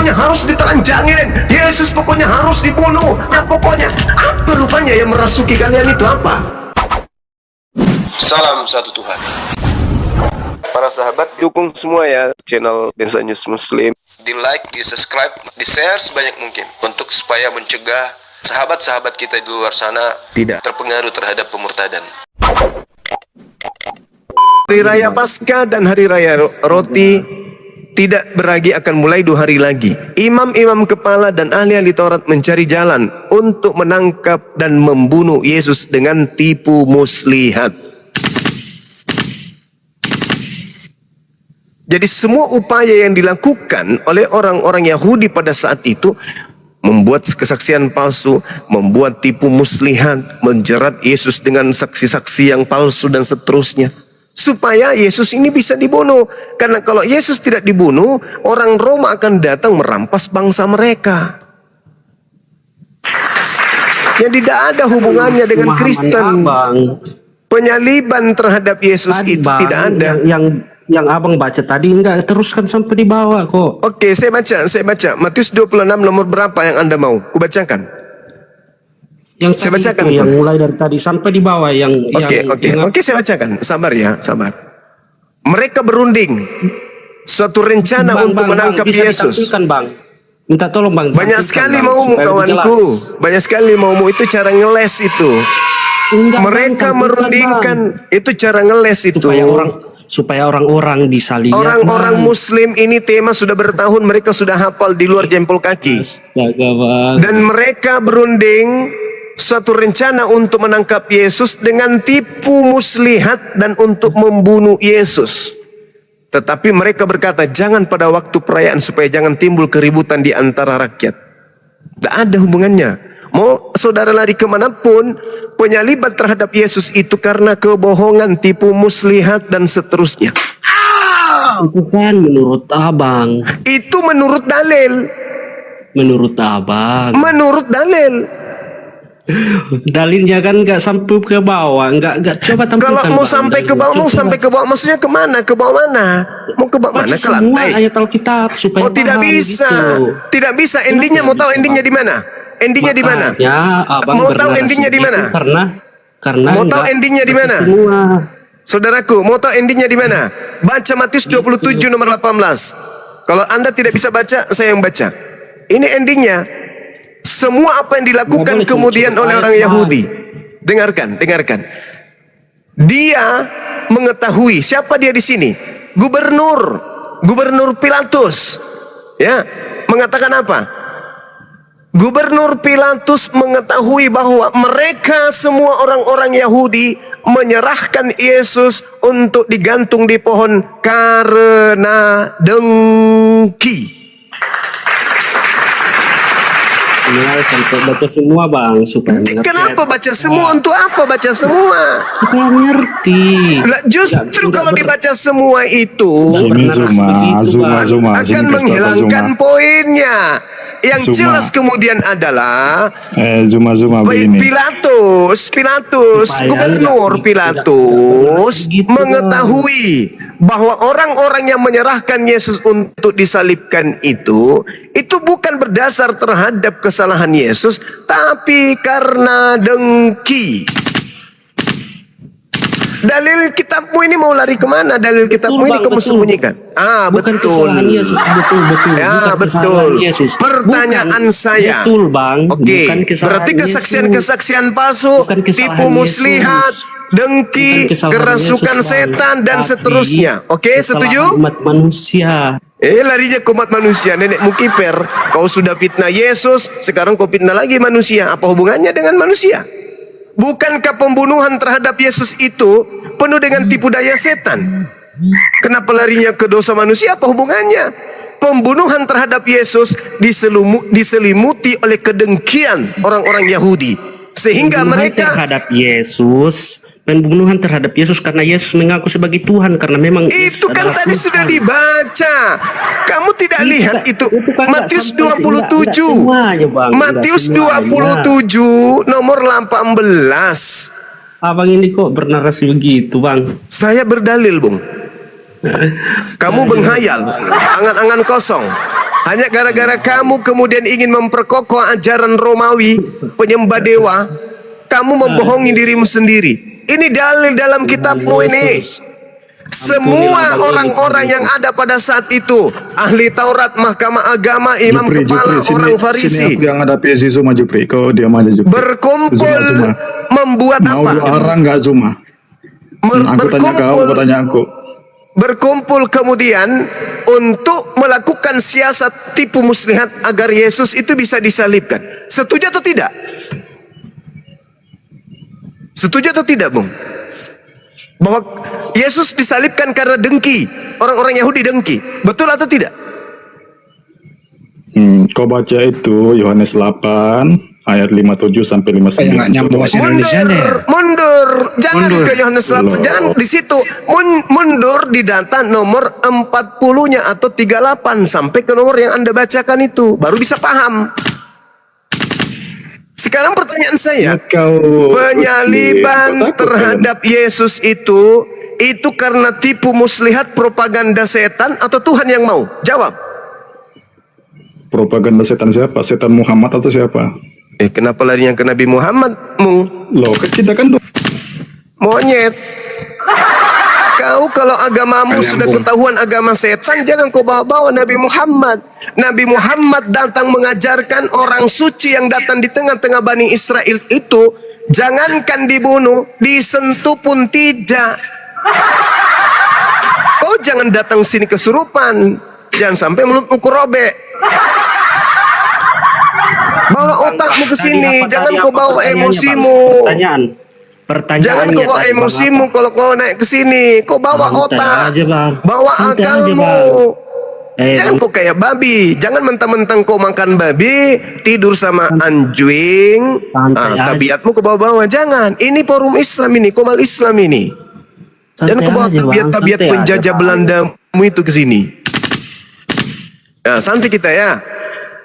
pokoknya harus ditelanjangin, Yesus pokoknya harus dibunuh. Nah pokoknya apa rupanya yang merasuki kalian itu apa? Salam satu Tuhan. Para sahabat, dukung semua ya channel Densa News Muslim. Di like, di subscribe, di share sebanyak mungkin untuk supaya mencegah sahabat-sahabat kita di luar sana Tidak terpengaruh terhadap pemurtadan. Hari Raya Paskah dan Hari Raya Roti tidak beragi akan mulai 2 hari lagi. Imam-imam kepala dan ahli-ahli Taurat mencari jalan untuk menangkap dan membunuh Yesus dengan tipu muslihat. Jadi semua upaya yang dilakukan oleh orang-orang Yahudi pada saat itu membuat kesaksian palsu, membuat tipu muslihat, menjerat Yesus dengan saksi-saksi yang palsu dan seterusnya. Supaya Yesus ini bisa dibunuh. Karena kalau Yesus tidak dibunuh, orang Roma akan datang merampas bangsa mereka. Yang tidak ada hubungannya dengan Kristen. Penyaliban terhadap Yesus tadi, itu bang, tidak ada. Yang abang baca tadi enggak teruskan sampai di bawah kok. Oke, saya baca. Matius 26 nomor berapa yang Anda mau? Kubacakan. Yang Saya tadi bacakan, itu, yang Bang. mulai dari tadi sampai di bawah Oke, saya bacakan. Sabar ya, sabar. Mereka berunding suatu rencana untuk menangkap bisa Yesus. ditampilkan, Bang. Minta tolong, Bang. Banyak tampilkan, sekali Bang, maumu supaya lebih kawanku. jelas. Banyak sekali maumu, itu cara ngeles itu. Enggak, Bang, Mereka tampilkan, merundingkan, Bang. itu cara ngeles itu. Supaya orang-orang bisa lihat. Orang-orang Bang. Muslim ini tema sudah bertahun, mereka sudah hafal di luar jempol kaki. Astaga, Bang. Dan mereka berunding suatu rencana untuk menangkap Yesus dengan tipu muslihat dan untuk membunuh Yesus. Tetapi mereka berkata, jangan pada waktu perayaan supaya jangan timbul keributan di antara rakyat. Tidak ada hubungannya. Mau saudara lari kemanapun, penyaliban terhadap Yesus itu karena kebohongan, tipu muslihat dan seterusnya. Itu kan menurut abang. Itu menurut dalil. Menurut abang. Menurut dalil. Dalilnya kan nggak sampai ke bawah, nggak coba tampilkan. Kalau mau Bang, sampai ke bawah, mau sampai ke bawah, maksudnya kemana? Ke bawah mana? Mau ke bawah mana? Ke semua lantai? ayat Alkitab supaya Oh tidak paham bisa, gitu. tidak bisa. Endingnya mau tahu endingnya di mana? Endingnya di mana? Makanya abang Mau tahu bernarasi endingnya di mana? gitu karena Mau tahu nggak endingnya di mana? semua. Saudaraku, mau tahu endingnya di mana? Baca Matius 27 nomor 18. Kalau Anda tidak bisa baca, saya yang baca. Ini endingnya. Semua apa yang dilakukan Boleh, kemudian cukup oleh ayat, orang Bang. Yahudi. Dengarkan. Dia mengetahui siapa dia di sini. Gubernur Pilatus. Ya, mengatakan apa? Gubernur Pilatus mengetahui bahwa mereka semua orang-orang Yahudi menyerahkan Yesus untuk digantung di pohon karena dengki. Mulai sampai baca semua, Bang, supaya ngerti. Kenapa baca semua? Untuk apa baca semua? Supaya ngerti. Lah, justru kalau dibaca semua itu akan menghilangkan poinnya. Yang jelas kemudian adalah Pilatus, Gubernur Pilatus mengetahui bahwa orang-orang yang menyerahkan Yesus untuk disalibkan itu bukan berdasar terhadap kesalahan Yesus, tapi karena dengki. Dalil kitabmu ini mau lari kemana? Dalil kitabmu ini kamu sembunyikan. Bukan Betul. kesalahan Yesus, betul. Ya, Bukan betul. kesalahan Yesus. Pertanyaan saya. Betul, Bang. Oke. Bukan kesalahan Berarti kesaksian-kesaksian palsu, Bukan kesalahan tipu muslihat, Yesus. dengki, Bukan kesalahan kerasukan Yesus, Bang. setan dan Tapi seterusnya. Oke, kesalahan setuju? umat manusia. Larinya ke umat manusia. Nenekmu kiper. Kau sudah fitnah Yesus, sekarang kau fitnah lagi manusia. Apa hubungannya dengan manusia? Bukankah pembunuhan terhadap Yesus itu penuh dengan tipu daya setan? Kenapa larinya ke dosa manusia? Apa hubungannya? Pembunuhan terhadap Yesus diselimuti oleh kedengkian orang-orang Yahudi. Sehingga mereka pembunuhan terhadap Yesus karena Yesus mengaku sebagai Tuhan, karena memang itu kan tadi Tuhan. sudah dibaca. Kamu tidak lihat itu kan Matius enggak 27. enggak semuanya, Bang. Matius Enggak semuanya. 27 nomor 18. Abang ini kok bernarasi begitu, Bang? Saya berdalil, Bung. Kamu menghayal, angan-angan kosong. Hanya gara-gara kamu kemudian ingin memperkokoh ajaran Romawi, penyembah dewa, kamu membohongi dirimu sendiri. Ini dalil dalam kitabmu ini. Semua orang-orang yang ada pada saat itu, ahli Taurat, mahkamah agama, imam kepala, orang Farisi, sini aku yang hadapi si Zuma Jupri, kau diam aja Jupri. berkumpul Zuma. membuat Mau apa? orang nggak Zuma? Aku tanya kau tanya aku. Berkumpul kemudian untuk melakukan siasat tipu muslihat agar Yesus itu bisa disalibkan. Setuju atau tidak? Setuju atau tidak, Bung? Bahwa Yesus disalibkan karena dengki. Orang-orang Yahudi dengki. Betul atau tidak? Kau baca itu Yohanes 8 ayat 57 sampai 59. Nggak nyambung bahasa Indonesia ya. Mundur. Jangan Mundur. ke Yohanes 8. Loh. Jangan di situ. Mundur di data nomor 40-nya atau 38 sampai ke nomor yang Anda bacakan itu. Baru bisa paham. Sekarang pertanyaan saya. Penyaliban terhadap Yesus itu karena tipu muslihat propaganda setan atau Tuhan yang mau? Jawab. Propaganda setan siapa? Setan Muhammad atau siapa? Kenapa larinya ke Nabi Muhammad, Mung? Loh, kita kan Monyet. Kau kalau agamamu sudah ketahuan agama setan, jangan kau bawa-bawa Nabi Muhammad. Nabi Muhammad datang mengajarkan orang suci yang datang di tengah-tengah Bani Israel itu, jangankan dibunuh, disentuh pun tidak. Kau jangan datang sini kesurupan. Jangan sampai mulutmu robek. Bawa otakmu ke sini, jangan kau bawa emosimu. Pertanyaan. Jangan kau bawa emosimu kalau kau naik ke sini. Kau bawa otak, bawa akalmu. Jangan kau kayak babi. Jangan mentang-mentang kau makan babi, tidur sama anjing. Tabiatmu kau bawa-bawa. Jangan. Ini forum Islam ini, komal Islam ini. Jangan kau bawa tabiat-tabiat penjajah Belandamu itu ke sini. Nah, santai kita ya.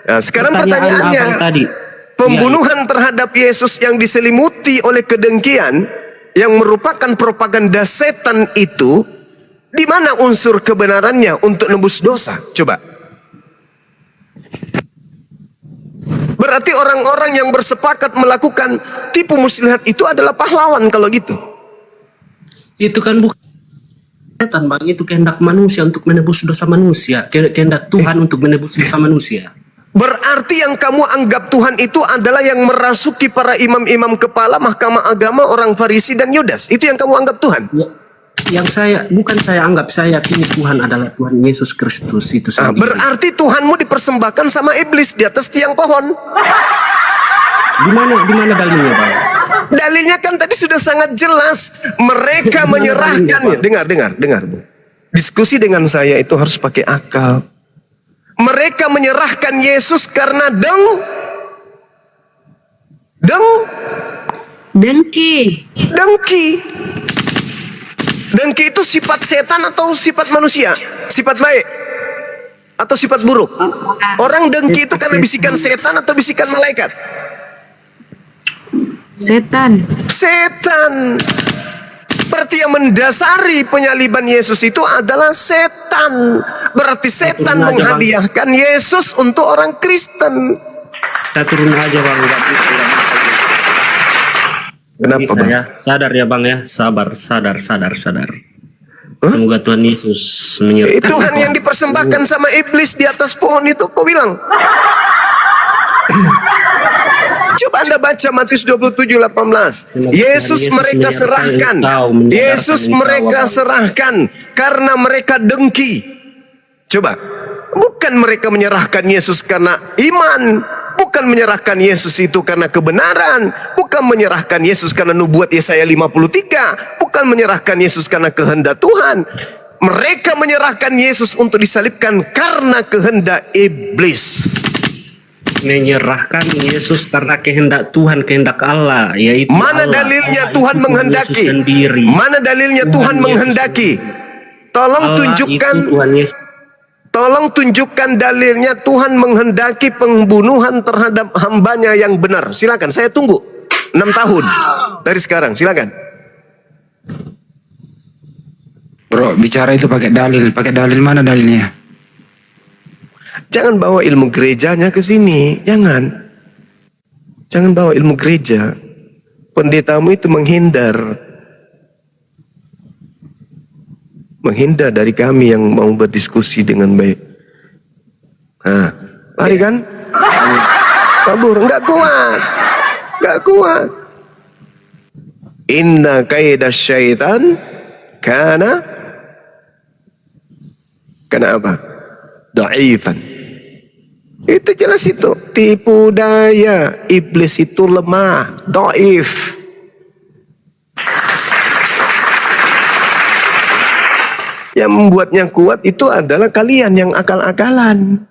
Nah, sekarang pertanyaannya, pembunuhan terhadap Yesus yang diselimuti oleh kedengkian, yang merupakan propaganda setan itu, di mana unsur kebenarannya untuk nebus dosa? Coba. Berarti orang-orang yang bersepakat melakukan tipu muslihat itu adalah pahlawan kalau gitu. Itu kan bukan setan, Bang. Itu kehendak manusia untuk menebus dosa manusia. Kehendak Tuhan untuk menebus dosa manusia. Berarti yang kamu anggap Tuhan itu adalah yang merasuki para imam-imam kepala mahkamah agama, orang Farisi dan Yudas. Itu yang kamu anggap Tuhan? Ya, bukan saya anggap, saya yakini Tuhan adalah Tuhan Yesus Kristus itu sendiri. Berarti Tuhanmu dipersembahkan sama iblis di atas tiang pohon. Di mana dalilnya, Bang? Dalilnya kan tadi sudah sangat jelas. Mereka menyerahkannya. Dengar, Bu. Diskusi dengan saya itu harus pakai akal. Mereka menyerahkan Yesus karena dengki. Dengki itu sifat setan atau sifat manusia? Sifat baik atau sifat buruk? Orang dengki itu karena bisikan setan atau bisikan malaikat? Setan. Berarti yang mendasari penyaliban Yesus itu adalah setan. Berarti setan menghadiahkan Yesus untuk orang Kristen. Kita turun aja, Bang. Nggak bisa. Kenapa, bisa, Bang? ya? Sadar ya, Bang ya. Sadar. Semoga Tuhan Yesus menyertai. Tuhan yang dipersembahkan sama iblis di atas pohon itu kau bilang. Coba Anda baca Matius 27:18. Yesus mereka serahkan. Yesus mereka serahkan karena mereka dengki. Coba. Bukan mereka menyerahkan Yesus karena iman. Bukan menyerahkan Yesus itu karena kebenaran. Bukan menyerahkan Yesus karena nubuat Yesaya 53. Bukan menyerahkan Yesus karena kehendak Tuhan. Mereka menyerahkan Yesus untuk disalibkan karena kehendak iblis. Menyerahkan Yesus karena kehendak Tuhan, kehendak Allah, yaitu mana Allah. dalilnya Allah Tuhan itu menghendaki? Yesus sendiri. Mana dalilnya Tuhan menghendaki? Tolong Allah tunjukkan. itu Tuhan Yesus. Tolong tunjukkan dalilnya Tuhan menghendaki pembunuhan terhadap hambanya yang benar. Silakan, saya tunggu 6 tahun dari sekarang. Silakan. Bro, bicara itu pakai dalil. Pakai dalil mana dalilnya? Jangan bawa ilmu gerejanya ke sini, jangan. Jangan bawa ilmu gereja. Pendetamu itu menghindar dari kami yang mau berdiskusi dengan baik. Nah, lari kan? Kabur, enggak kuat. Inna kaida syaitan kana apa? Dhaifan. Itu jelas itu. Tipu daya iblis itu lemah, dhaif. Yang membuatnya kuat itu adalah kalian yang akal-akalan.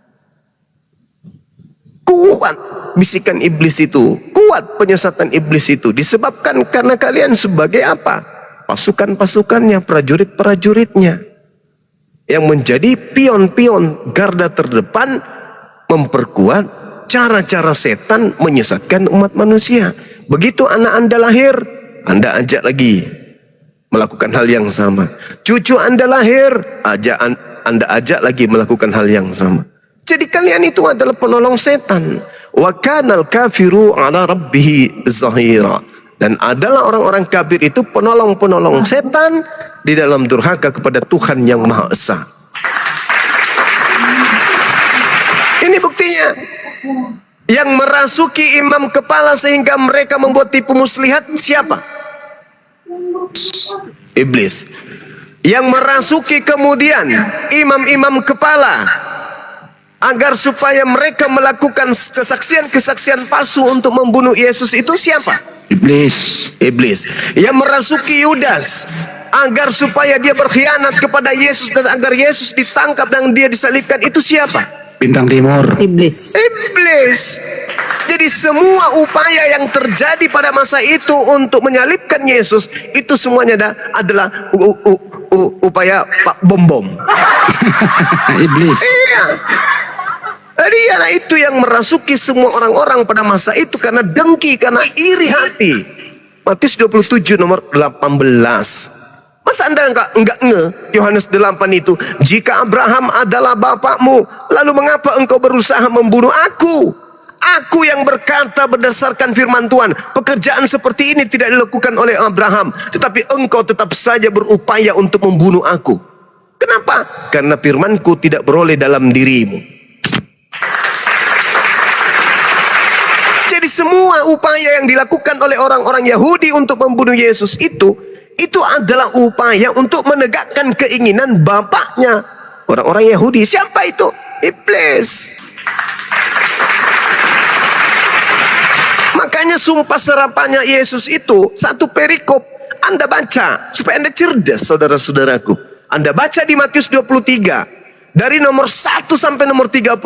Kuat bisikan iblis itu, kuat penyesatan iblis itu disebabkan karena kalian sebagai apa? Pasukan-pasukannya, prajurit-prajuritnya yang menjadi pion-pion garda terdepan memperkuat cara-cara setan menyesatkan umat manusia. Begitu anak Anda lahir, Anda ajak lagi melakukan hal yang sama. Cucu Anda lahir, Anda ajak lagi melakukan hal yang sama. Jadi kalian itu adalah penolong setan. Wa kanal kafiru ala rabbihi zahira. Dan adalah orang-orang kafir itu penolong-penolong setan di dalam durhaka kepada Tuhan yang Maha Esa. Ini buktinya. Yang merasuki imam kepala sehingga mereka membuat tipu muslihat siapa? Iblis. Yang merasuki kemudian imam-imam kepala agar supaya mereka melakukan kesaksian-kesaksian palsu untuk membunuh Yesus itu siapa? Iblis. Yang merasuki Yudas agar supaya dia berkhianat kepada Yesus dan agar Yesus ditangkap dan dia disalibkan itu siapa? Bintang Timur. Iblis. Jadi semua upaya yang terjadi pada masa itu untuk menyalibkan Yesus itu semuanya adalah upaya Pak Bom. Iblis. Iya. Dialah itu yang merasuki semua orang-orang pada masa itu karena dengki, karena iri hati. Matius 27 nomor 18. Masa Anda enggak Yohanes 8 itu? Jika Abraham adalah bapakmu, lalu mengapa engkau berusaha membunuh aku? Aku yang berkata berdasarkan firman Tuhan, pekerjaan seperti ini tidak dilakukan oleh Abraham, tetapi engkau tetap saja berupaya untuk membunuh aku. Kenapa? Karena firmanku tidak beroleh dalam dirimu. Jadi semua upaya yang dilakukan oleh orang-orang Yahudi untuk membunuh Yesus itu adalah upaya untuk menegakkan keinginan bapaknya. Orang-orang Yahudi, siapa itu? Iblis. Makanya sumpah serapannya Yesus itu satu perikop. Anda baca supaya Anda cerdas, saudara-saudaraku. Anda baca di Matius 23 dari nomor 1 sampai nomor 36.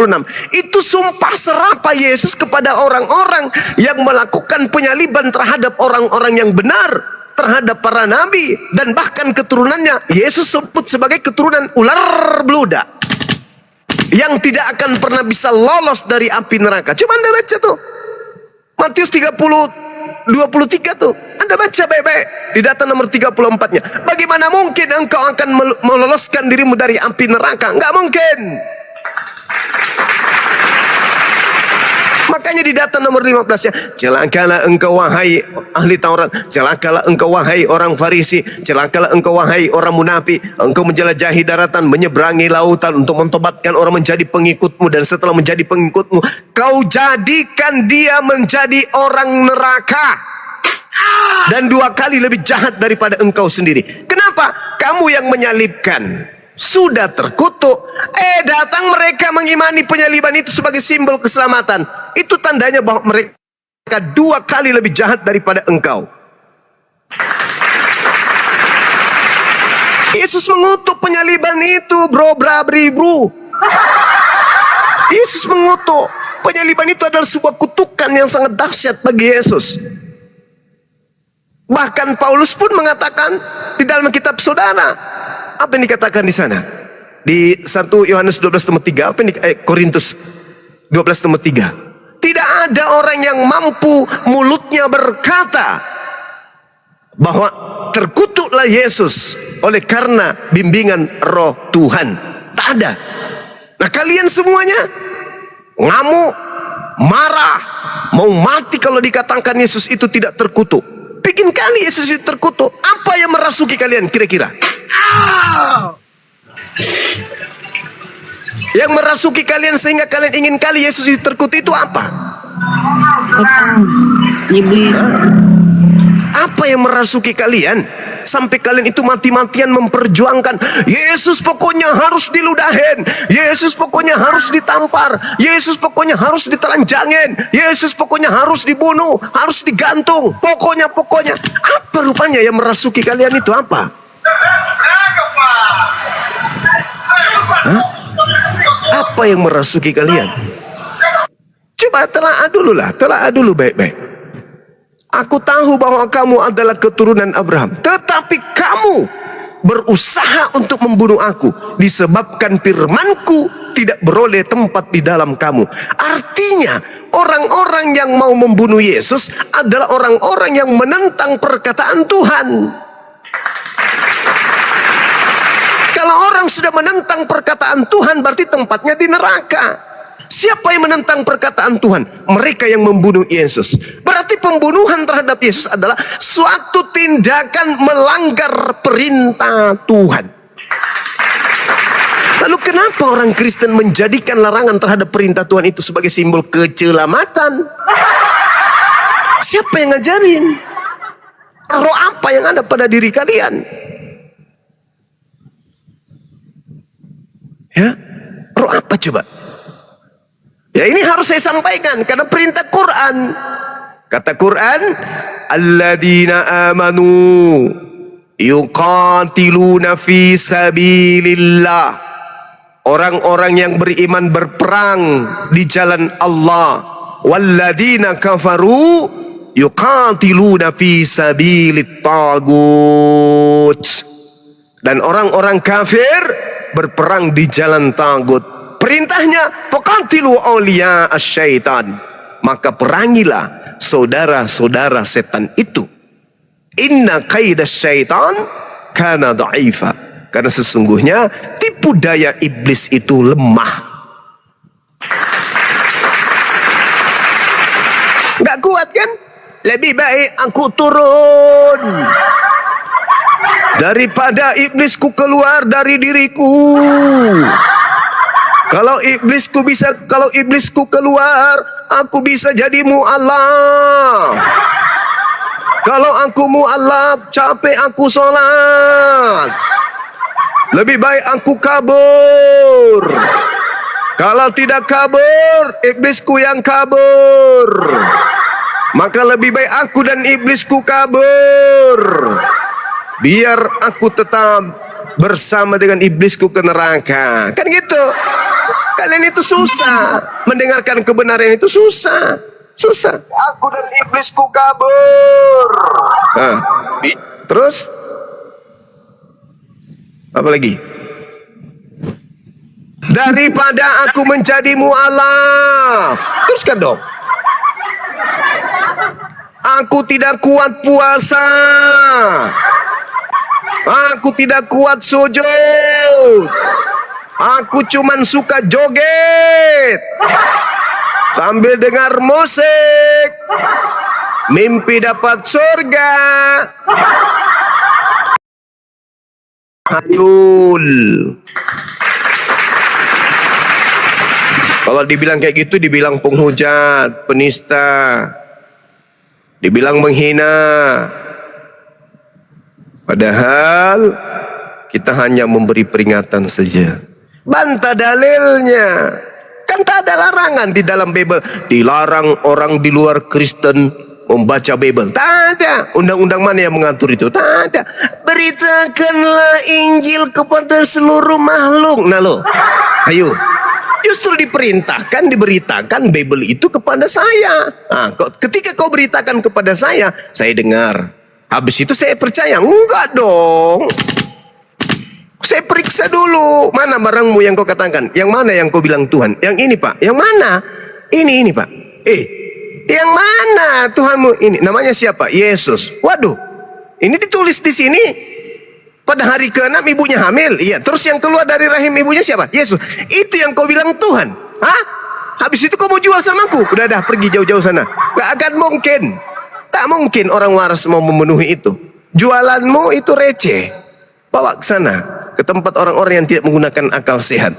Itu sumpah serapah Yesus kepada orang-orang yang melakukan penyaliban terhadap orang-orang yang benar, terhadap para nabi dan bahkan keturunannya. Yesus sebut sebagai keturunan ular beludak yang tidak akan pernah bisa lolos dari api neraka. Coba Anda baca tuh Matius 23 tuh. Anda baca baik-baik di data nomor 34-nya. Bagaimana mungkin engkau akan meloloskan dirimu dari api neraka? Enggak mungkin. Makanya di data nomor 15-nya, celakalah engkau wahai ahli Taurat, celakalah engkau wahai orang Farisi, celakalah engkau wahai orang munafik, engkau menjelajahi daratan, menyeberangi lautan untuk mentobatkan orang menjadi pengikutmu, dan setelah menjadi pengikutmu, kau jadikan dia menjadi orang neraka dan 2 kali lebih jahat daripada engkau sendiri. Kenapa? Kamu yang menyalibkan sudah terkutuk, datang mereka mengimani penyaliban itu sebagai simbol keselamatan. Itu tandanya bahwa mereka 2 kali lebih jahat daripada engkau. Yesus mengutuk penyaliban itu, bro. Yesus mengutuk penyaliban itu adalah sebuah kutukan yang sangat dahsyat bagi Yesus. Bahkan Paulus pun mengatakan di dalam kitab saudara, apa yang dikatakan di sana? Di 1 Yohanes 12 nomor 3, apa yang Korintus 12 nomor 3. Tidak ada orang yang mampu mulutnya berkata bahwa terkutuklah Yesus oleh karena bimbingan Roh Tuhan. Tak ada. Nah kalian semuanya ngamuk, marah, mau mati kalau dikatakan Yesus itu tidak terkutuk. Bikin kali Yesus itu terkutuk. Apa yang merasuki kalian kira-kira? Yang merasuki kalian sehingga kalian ingin kali Yesus itu terkutuk itu apa? Iblis. Apa yang merasuki kalian sampai kalian itu mati-matian memperjuangkan Yesus pokoknya harus diludahin, Yesus pokoknya harus ditampar, Yesus pokoknya harus ditelanjangin, Yesus pokoknya harus dibunuh, harus digantung, pokoknya apa rupanya yang merasuki kalian itu apa? Hah? Apa yang merasuki kalian? Coba telaah dulu baik-baik. Aku tahu bahwa kamu adalah keturunan Abraham, tetapi kamu berusaha untuk membunuh aku disebabkan firmanku tidak beroleh tempat di dalam kamu. Artinya orang-orang yang mau membunuh Yesus adalah orang-orang yang menentang perkataan Tuhan. Kalau orang sudah menentang perkataan Tuhan, berarti tempatnya di neraka. Siapa yang menentang perkataan Tuhan? Mereka yang membunuh Yesus. Berarti pembunuhan terhadap Yesus adalah suatu tindakan melanggar perintah Tuhan. Lalu kenapa orang Kristen menjadikan larangan terhadap perintah Tuhan itu sebagai simbol keselamatan? Siapa yang ngajarin? Roh apa yang ada pada diri kalian? Ya, roh apa coba? Ya ini harus saya sampaikan karena perintah Quran. Kata Quran, alladzina amanu yuqatiluna fi sabilillah. Orang-orang yang beriman berperang di jalan Allah. Walladzina kafaru yuqatiluna fi sabilit tagut. Dan orang-orang kafir berperang di jalan tagut. Perintahnya, faqatilu awliya asyaitan. Maka perangilah saudara-saudara setan itu. Inna kaidas syaitan kana dha'ifa. Karena sesungguhnya tipu daya iblis itu lemah. Gak kuat kan? Lebih baik aku turun daripada iblisku keluar dari diriku. Kalau iblisku keluar, aku bisa jadi mu'alaf. Kalau aku mu'alaf, capek aku sholat. Lebih baik aku kabur. Kalau tidak kabur, iblisku yang kabur. Maka lebih baik aku dan iblisku kabur. Biar aku tetap bersama dengan iblisku ke neraka. Kan gitu. Kalian itu susah. Mendengarkan kebenaran itu susah. Aku dan iblisku kabur. Terus? Apa lagi? Daripada aku menjadi mu'alaf. Teruskan dong. Aku tidak kuat puasa. Aku tidak kuat sujud. Aku cuman suka joget sambil dengar musik. Mimpi dapat surga. Hayul. Kalau dibilang kayak gitu, dibilang penghujat, penista, dibilang menghina. Padahal kita hanya memberi peringatan saja. Bantah dalilnya. Kan tak ada larangan di dalam Bible. Dilarang orang di luar Kristen membaca Bible. Tak ada. Undang-undang mana yang mengatur itu? Tak ada. Beritakanlah Injil kepada seluruh makhluk. Nah lo, ayo. Justru diberitakan Bible itu kepada saya. Nah, ketika kau beritakan kepada saya dengar. Habis itu saya percaya. Enggak dong. Saya periksa dulu. Mana barangmu yang kau katakan? Yang mana yang kau bilang Tuhan? Yang ini Pak. Yang mana? Ini Pak. Yang mana Tuhanmu ini? Namanya siapa? Yesus. Waduh. Ini ditulis di sini. Pada hari ke-6 ibunya hamil. Iya, terus yang keluar dari rahim ibunya siapa? Yesus. Itu yang kau bilang Tuhan. Hah? Habis itu kau mau jual sama aku? Udah dah, pergi jauh-jauh sana. Gak akan mungkin. Tak mungkin orang waras mau memenuhi itu. Jualanmu itu receh. Bawa ke sana, ke tempat orang-orang yang tidak menggunakan akal sehat.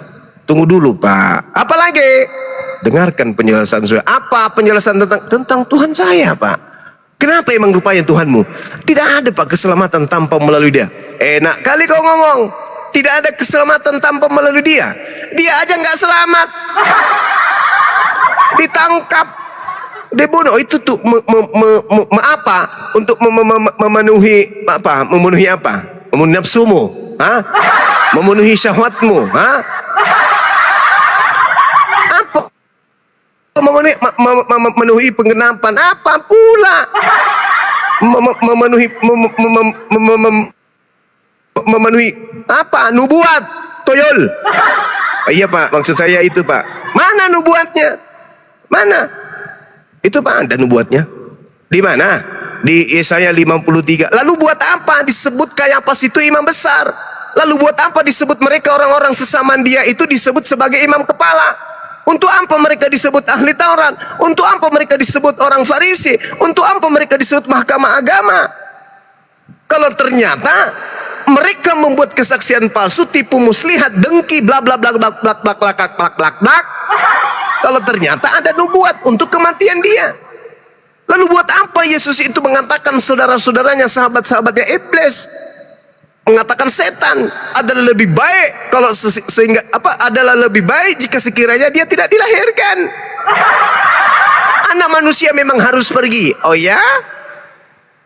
Tunggu dulu, Pak. Apa lagi? Dengarkan penjelasan saya. Apa penjelasan tentang Tuhan saya, Pak? Kenapa emang rupanya Tuhanmu? Tidak ada, Pak, keselamatan tanpa melalui dia. Enak kali kau ngomong. Tidak ada keselamatan tanpa melalui dia. Dia aja nggak selamat. Ditangkap, dibunuh. Itu tuh apa? Untuk memenuhi apa? Memenuhi apa? Memenuhi nafsumu, ha? Memenuhi syahwatmu, ha? Apa? Memenuhi penggenapan apa pula? Memenuhi apa? Nubuat, toyol. Iya, Pak, maksud saya itu, Pak. Mana nubuatnya? Mana? Itu, Pak, ada nubuatnya. Di mana? Di Yesaya 53. Lalu buat apa disebut Kayafas itu imam besar? Lalu buat apa disebut mereka orang-orang sesama dia itu disebut sebagai imam kepala? Untuk apa mereka disebut ahli Taurat? Untuk apa mereka disebut orang Farisi? Untuk apa mereka disebut mahkamah agama? Kalau ternyata mereka membuat kesaksian palsu, tipu muslihat, dengki, bla bla bla bla bla bla bla bla bla bla. Kalau ternyata ada nubuat untuk kematian dia. Lalu buat apa Yesus itu mengatakan saudara-saudaranya, sahabat-sahabatnya iblis? Mengatakan setan adalah lebih baik kalau sehingga apa adalah lebih baik jika sekiranya dia tidak dilahirkan. Anak manusia memang harus pergi. Oh ya?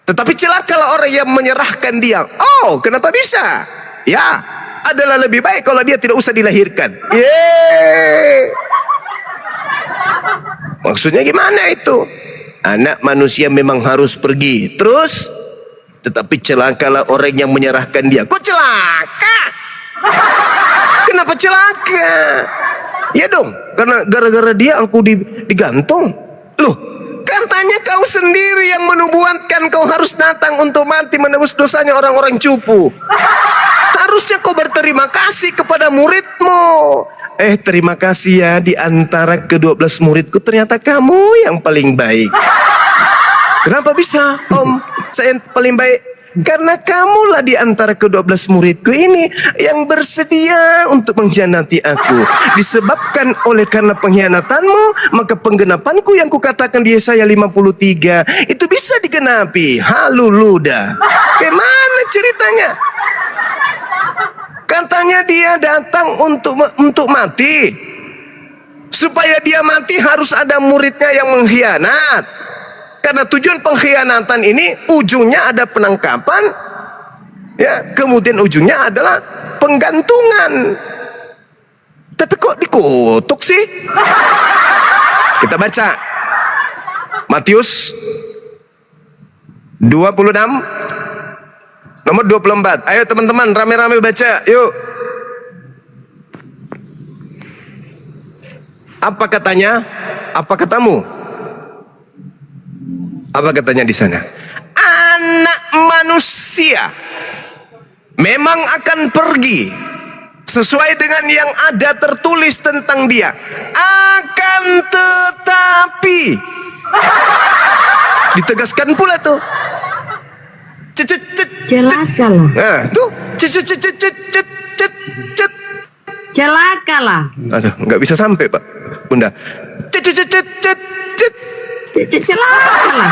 Tetapi celakalah orang yang menyerahkan dia. Oh, kenapa bisa? Ya, adalah lebih baik kalau dia tidak usah dilahirkan. Yeay. Maksudnya gimana itu? Anak manusia memang harus pergi. Terus, tetapi celakalah orang yang menyerahkan dia. Kok celaka? Kenapa celaka? Ya dong, karena gara-gara dia aku digantung. Loh, katanya kau sendiri yang menubuatkan kau harus datang untuk mati menebus dosanya orang-orang cupu. Harusnya kau berterima kasih kepada muridmu. Terima kasih ya, di antara ke-12 muridku ternyata kamu yang paling baik. Kenapa bisa, Om? Saya yang paling baik. Karena kamulah di antara ke-12 muridku ini yang bersedia untuk mengkhianati aku. Disebabkan oleh karena pengkhianatanmu, maka penggenapanku yang kukatakan di Yesaya 53 itu bisa digenapi. Haluluda. Gimana ceritanya? Katanya dia datang untuk mati. Supaya dia mati harus ada muridnya yang mengkhianat. Karena tujuan pengkhianatan ini ujungnya ada penangkapan, ya, kemudian ujungnya adalah penggantungan. Tapi kok dikutuk sih? Kita baca Matius 26 nomor 24. Ayo teman-teman, rame-rame baca, yuk. Apa katanya? Apa katamu? Apa katanya di sana? Anak manusia memang akan pergi sesuai dengan yang ada tertulis tentang dia. Akan tetapi ditegaskan pula tuh. Celakalah. Nah, tuh. Celakalah. Aduh, nggak bisa sampai, Pak. Bunda. Celakalah.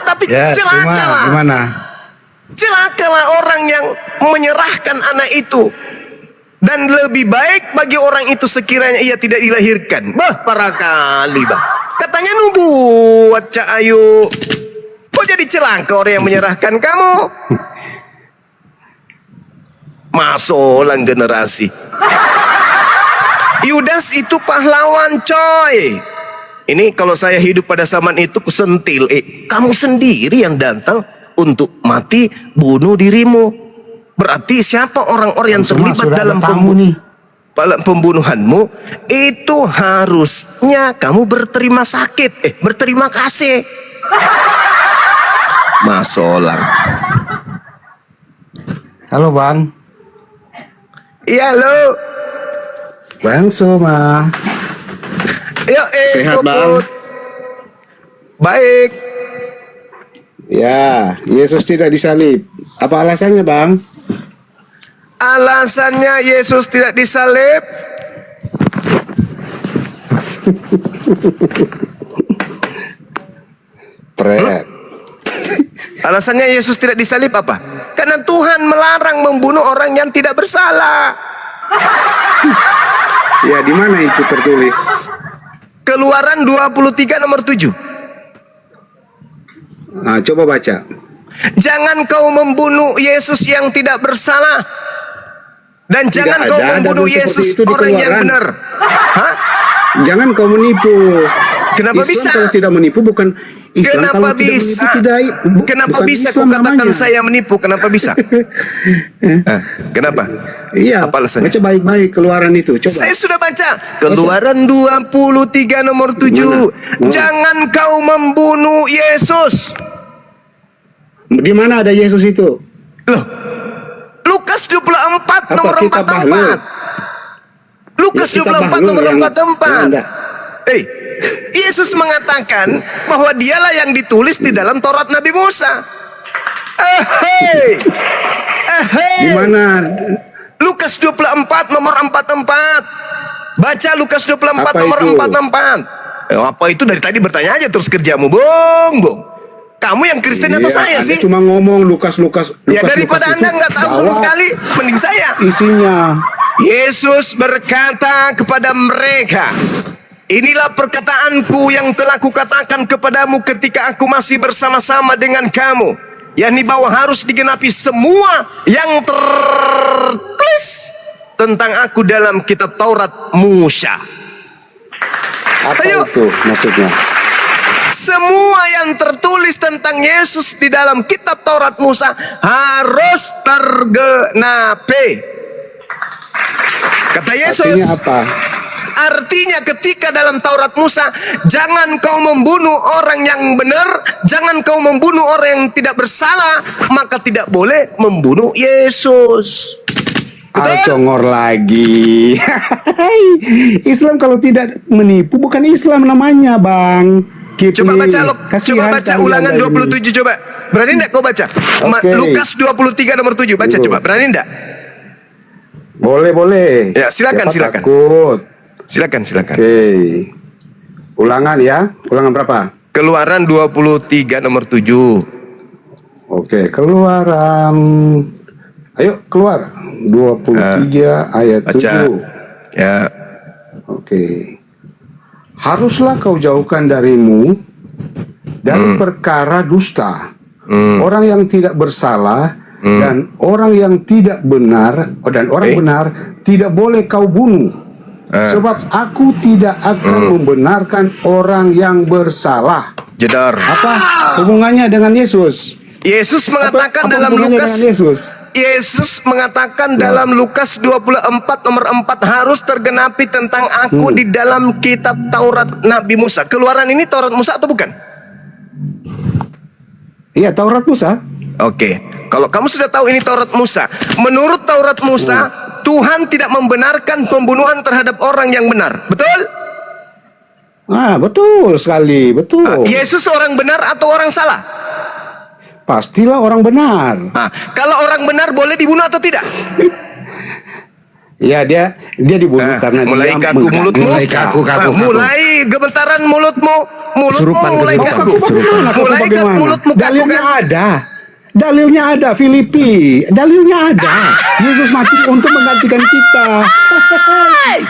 Tapi Ya, celakalah. gimana? Celakalah orang yang menyerahkan anak itu. Dan lebih baik bagi orang itu sekiranya ia tidak dilahirkan. Bah, parah kali, bah. Katanya nubuat, Cak Ayu. Kok jadi celaka orang yang menyerahkan kamu? Masolang generasi. Yudas itu pahlawan, coy. Ini kalau saya hidup pada zaman itu kusentil. Kamu sendiri yang datang untuk mati, bunuh dirimu. Berarti siapa orang-orang yang terlibat dalam pembunuhanmu? Itu harusnya kamu berterima sakit, berterima kasih. Masolang. Halo Bang. Iya lo. Bang Soma. Yuk, Sehat, Bang? Baik. Ya, Yesus tidak disalib. Apa alasannya Bang? Alasannya Yesus tidak disalib. Pret. Alasannya Yesus tidak disalib apa? Karena Tuhan melarang membunuh orang yang tidak bersalah. Ya, di mana itu tertulis? Keluaran 23 nomor 7. Nah, coba baca. Jangan kau membunuh Yesus yang tidak bersalah. Dan Tidak jangan kau ada membunuh seperti Yesus itu di orang yang Keluaran. benar. Hah? Jangan kau menipu. Kenapa Islam bisa? kalau tidak menipu bukan Islam. Kenapa kalau tidak bisa? menipu tidak. Kenapa bukan bisa kau Islam katakan namanya. saya menipu? Kenapa bisa? Kenapa? Iya. Apa alasannya? Baca baik-baik Keluaran itu. Coba. Saya sudah baca. Keluaran 23 nomor 7. Mana? Jangan kau membunuh Yesus. Di mana ada Yesus itu? Loh, Lukas 24 Apa nomor kitab Bahlul? 44. Lukas Ya, kitab 24 Bahlul nomor yang 44. enggak. Yesus mengatakan bahwa dialah yang ditulis di dalam Taurat Nabi Musa. Di mana? Lukas 24 nomor 44. Baca Lukas 24 Apa nomor itu? 44. Apa itu dari tadi bertanya aja terus kerjamu, Bung. Kamu yang Kristen atau Iya, saya Anda sih? cuma ngomong Lukas. Ya daripada Lukas Anda itu nggak tahu sama bawa sekali, mending saya. isinya. Yesus berkata kepada mereka, inilah perkataanku yang telah kukatakan kepadamu ketika aku masih bersama-sama dengan kamu, yakni bahwa harus digenapi semua yang tertulis tentang aku dalam kitab Taurat Musa. Apa Ayo. itu maksudnya? Semua yang tertulis tentang Yesus di dalam kitab Taurat Musa harus tergenapi. Kata Yesus. Artinya apa? Artinya ketika dalam Taurat Musa, jangan kau membunuh orang yang benar, jangan kau membunuh orang yang tidak bersalah, maka tidak boleh membunuh Yesus. Congor lagi. Islam kalau tidak menipu bukan Islam namanya, Bang. Coba baca Kasihan kalian ulangan dari 27 coba. Berani enggak kau baca? Oke. Lukas 23 nomor 7 baca Tunggu. coba. Berani enggak? Boleh. Ya, silakan, Siapa silakan. takut? Silakan. Oke. Ulangan ya. Ulangan berapa? Keluaran 23 nomor 7. Oke, Keluaran. Ayo keluar. 23 ayat Baca. 7. Ya. Oke. Haruslah kau jauhkan darimu dari perkara dusta, orang yang tidak bersalah dan orang yang tidak benar, dan orang benar tidak boleh kau bunuh. Sebab aku tidak akan membenarkan orang yang bersalah. Jedar. Apa hubungannya dengan Yesus? Yesus mengatakan apa dalam hubungannya Lukas dengan Yesus? Yesus mengatakan dalam Lukas 24 nomor 4 harus tergenapi tentang aku di dalam kitab Taurat Nabi Musa. Keluaran ini Taurat Musa atau bukan? Iya, Taurat Musa. Oke. Kalau kamu sudah tahu ini Taurat Musa, menurut Taurat Musa, Tuhan tidak membenarkan pembunuhan terhadap orang yang benar. Betul? Betul sekali, betul. Yesus orang benar atau orang salah? Pastilah orang benar. Kalau orang benar boleh dibunuh atau tidak? Ya, dia dibunuh karena mulai dia kaku mulutmu. Mulai kaku. Mulai gemetaran mulutmu Kesurupan, mulai kesurupan. kaku. Mulai kaku Bagaimana? mulutmu kaku Dalilnya kan? ada. Dalilnya ada, Filipi. Dalilnya ada. Yesus mati untuk menggantikan kita.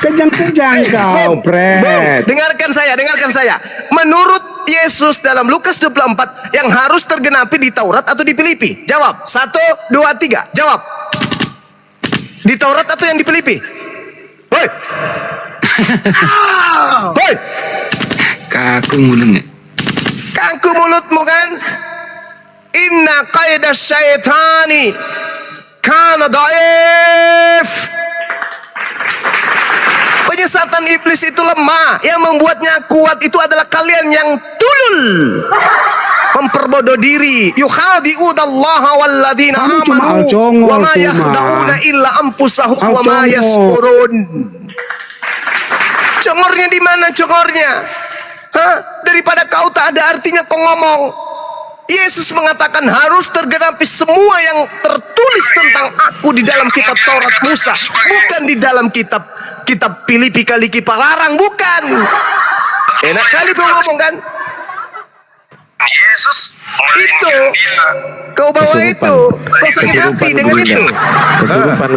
Kejang-kejang kau, Pret. Dengarkan saya. Menurut Yesus dalam Lukas 24 yang harus tergenapi di Taurat atau di Filipi? Jawab. 1, 2, 3. Jawab. Di Taurat atau yang di Filipi? Hoi. Hoi. Kaku mulutnya. Kaku mulutmu kan? Inna qaida syaitani kana dhaif. Penyesatan iblis itu lemah. Yang membuatnya kuat itu adalah kalian yang tulul. memperbodoh diri. Yukhadi'unallaha walladzina Kamu cuma amanu congol, wa ma cuma. yakhda'una illa anfusahum Kau wa ma congol. yash'urun. Congornya di mana congornya? Hah? Daripada kau tak ada artinya kau ngomong. Yesus mengatakan harus tergenapi semua yang tertulis tentang aku di dalam kitab Taurat Musa, bukan di dalam kitab Filipi Kaliki Pararang, bukan. Enak kali kau ngomong kan? Yesus Itu kau bawa itu, kau sakit hati dengan itu. Kesurupan.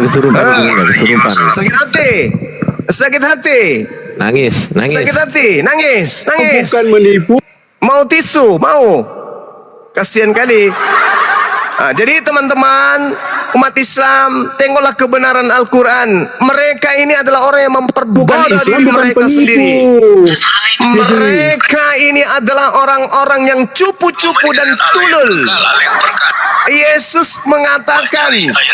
Sakit hati, Nangis. sakit hati, nangis. Bukan menipu. Mau tisu, mau. Kasihan kali. Jadi teman-teman umat Islam, tengoklah kebenaran Al-Quran. Mereka ini adalah orang yang memperbodoh diri mereka sendiri. Mereka ini adalah orang-orang yang cupu-cupu dan tulul. Yesus mengatakan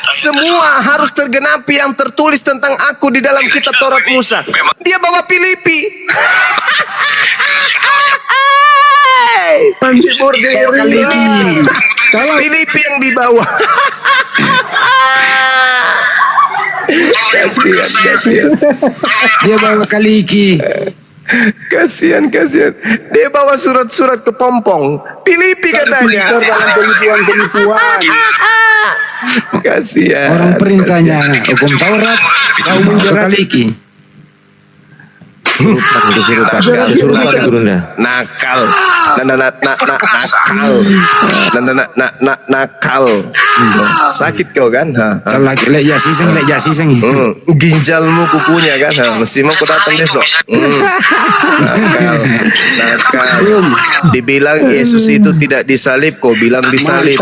semua harus tergenapi yang tertulis tentang aku di dalam kitab Taurat Musa. Dia bawa Filipi. Menghibur diri. Filipi yang dibawa. Kasihan. Dia bawa Kaliki. Kasihan. Dia bawa surat-surat ke Pompong. Filipi katanya. Dalam penipuan. Kasihan. Orang perintahnya hukum Taurat, kau bawa Kaliki. Kesurupan turunnya. Nakal. Nakal. Sakit kau kan? Kalau lek jasi seng. Ginjalmu kukunya kan? Mesti mau kau datang besok. Nakal. Dibilang Yesus itu tidak disalib, kau bilang disalib.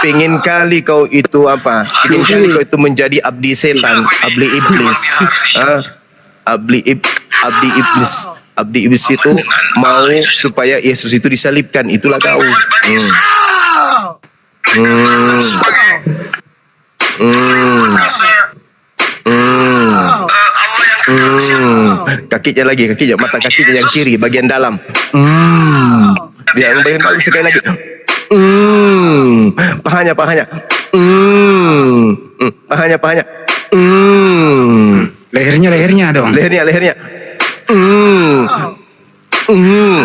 Pingin kali kau itu apa? Pingin kali kau itu menjadi abdi setan, abdi iblis. Abdi iblis itu mau supaya Yesus itu disalibkan. Itulah kau. Kakinya, mata kakinya yang kiri bagian dalam. Dia yang bagian dalam sekali lagi. Pahanya. Pahanya. Lehernya dong. Lehernya.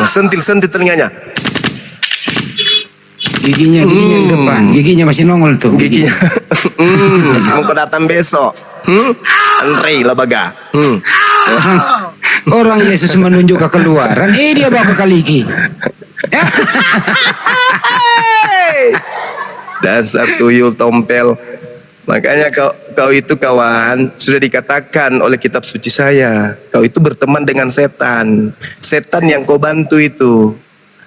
Sentil telinganya. Giginya di depan. Giginya masih nongol tuh. Giginya. Mau kau datang besok. Andre Labaga. Orang Yesus menunjuk ke keluaran. Dia bawa ke Kaliki. Dasar tuyul tompel. Makanya kau itu kawan, sudah dikatakan oleh kitab suci saya, kau itu berteman dengan setan. Setan yang kau bantu itu.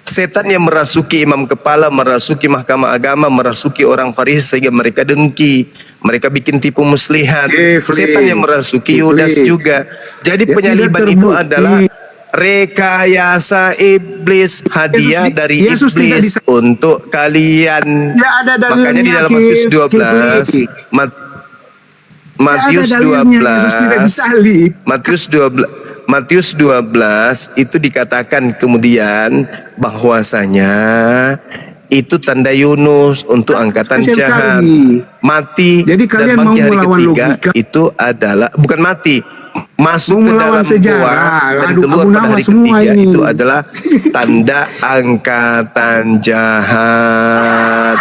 Setan yang merasuki imam kepala, merasuki mahkamah agama, merasuki orang Farisi sehingga mereka dengki. Mereka bikin tipu muslihat. Setan yang merasuki Yudas juga. Jadi penyaliban itu adalah rekayasa iblis, hadiah dari Yesus tidak iblis untuk kalian. Ada dalilnya, Makanya di dalam Matius 12 Matius 12 itu dikatakan kemudian bahwasanya itu tanda Yunus untuk angkatan Spesial jahat. sekali. Mati Jadi dan kalian mau bangkit hari melawan ketiga logika? itu adalah bukan mati, masuk Mau ke melawan dalam sejarah. gua dan Aduh, keluar kamu pada nama hari semua ketiga ini. itu adalah tanda angkatan jahat.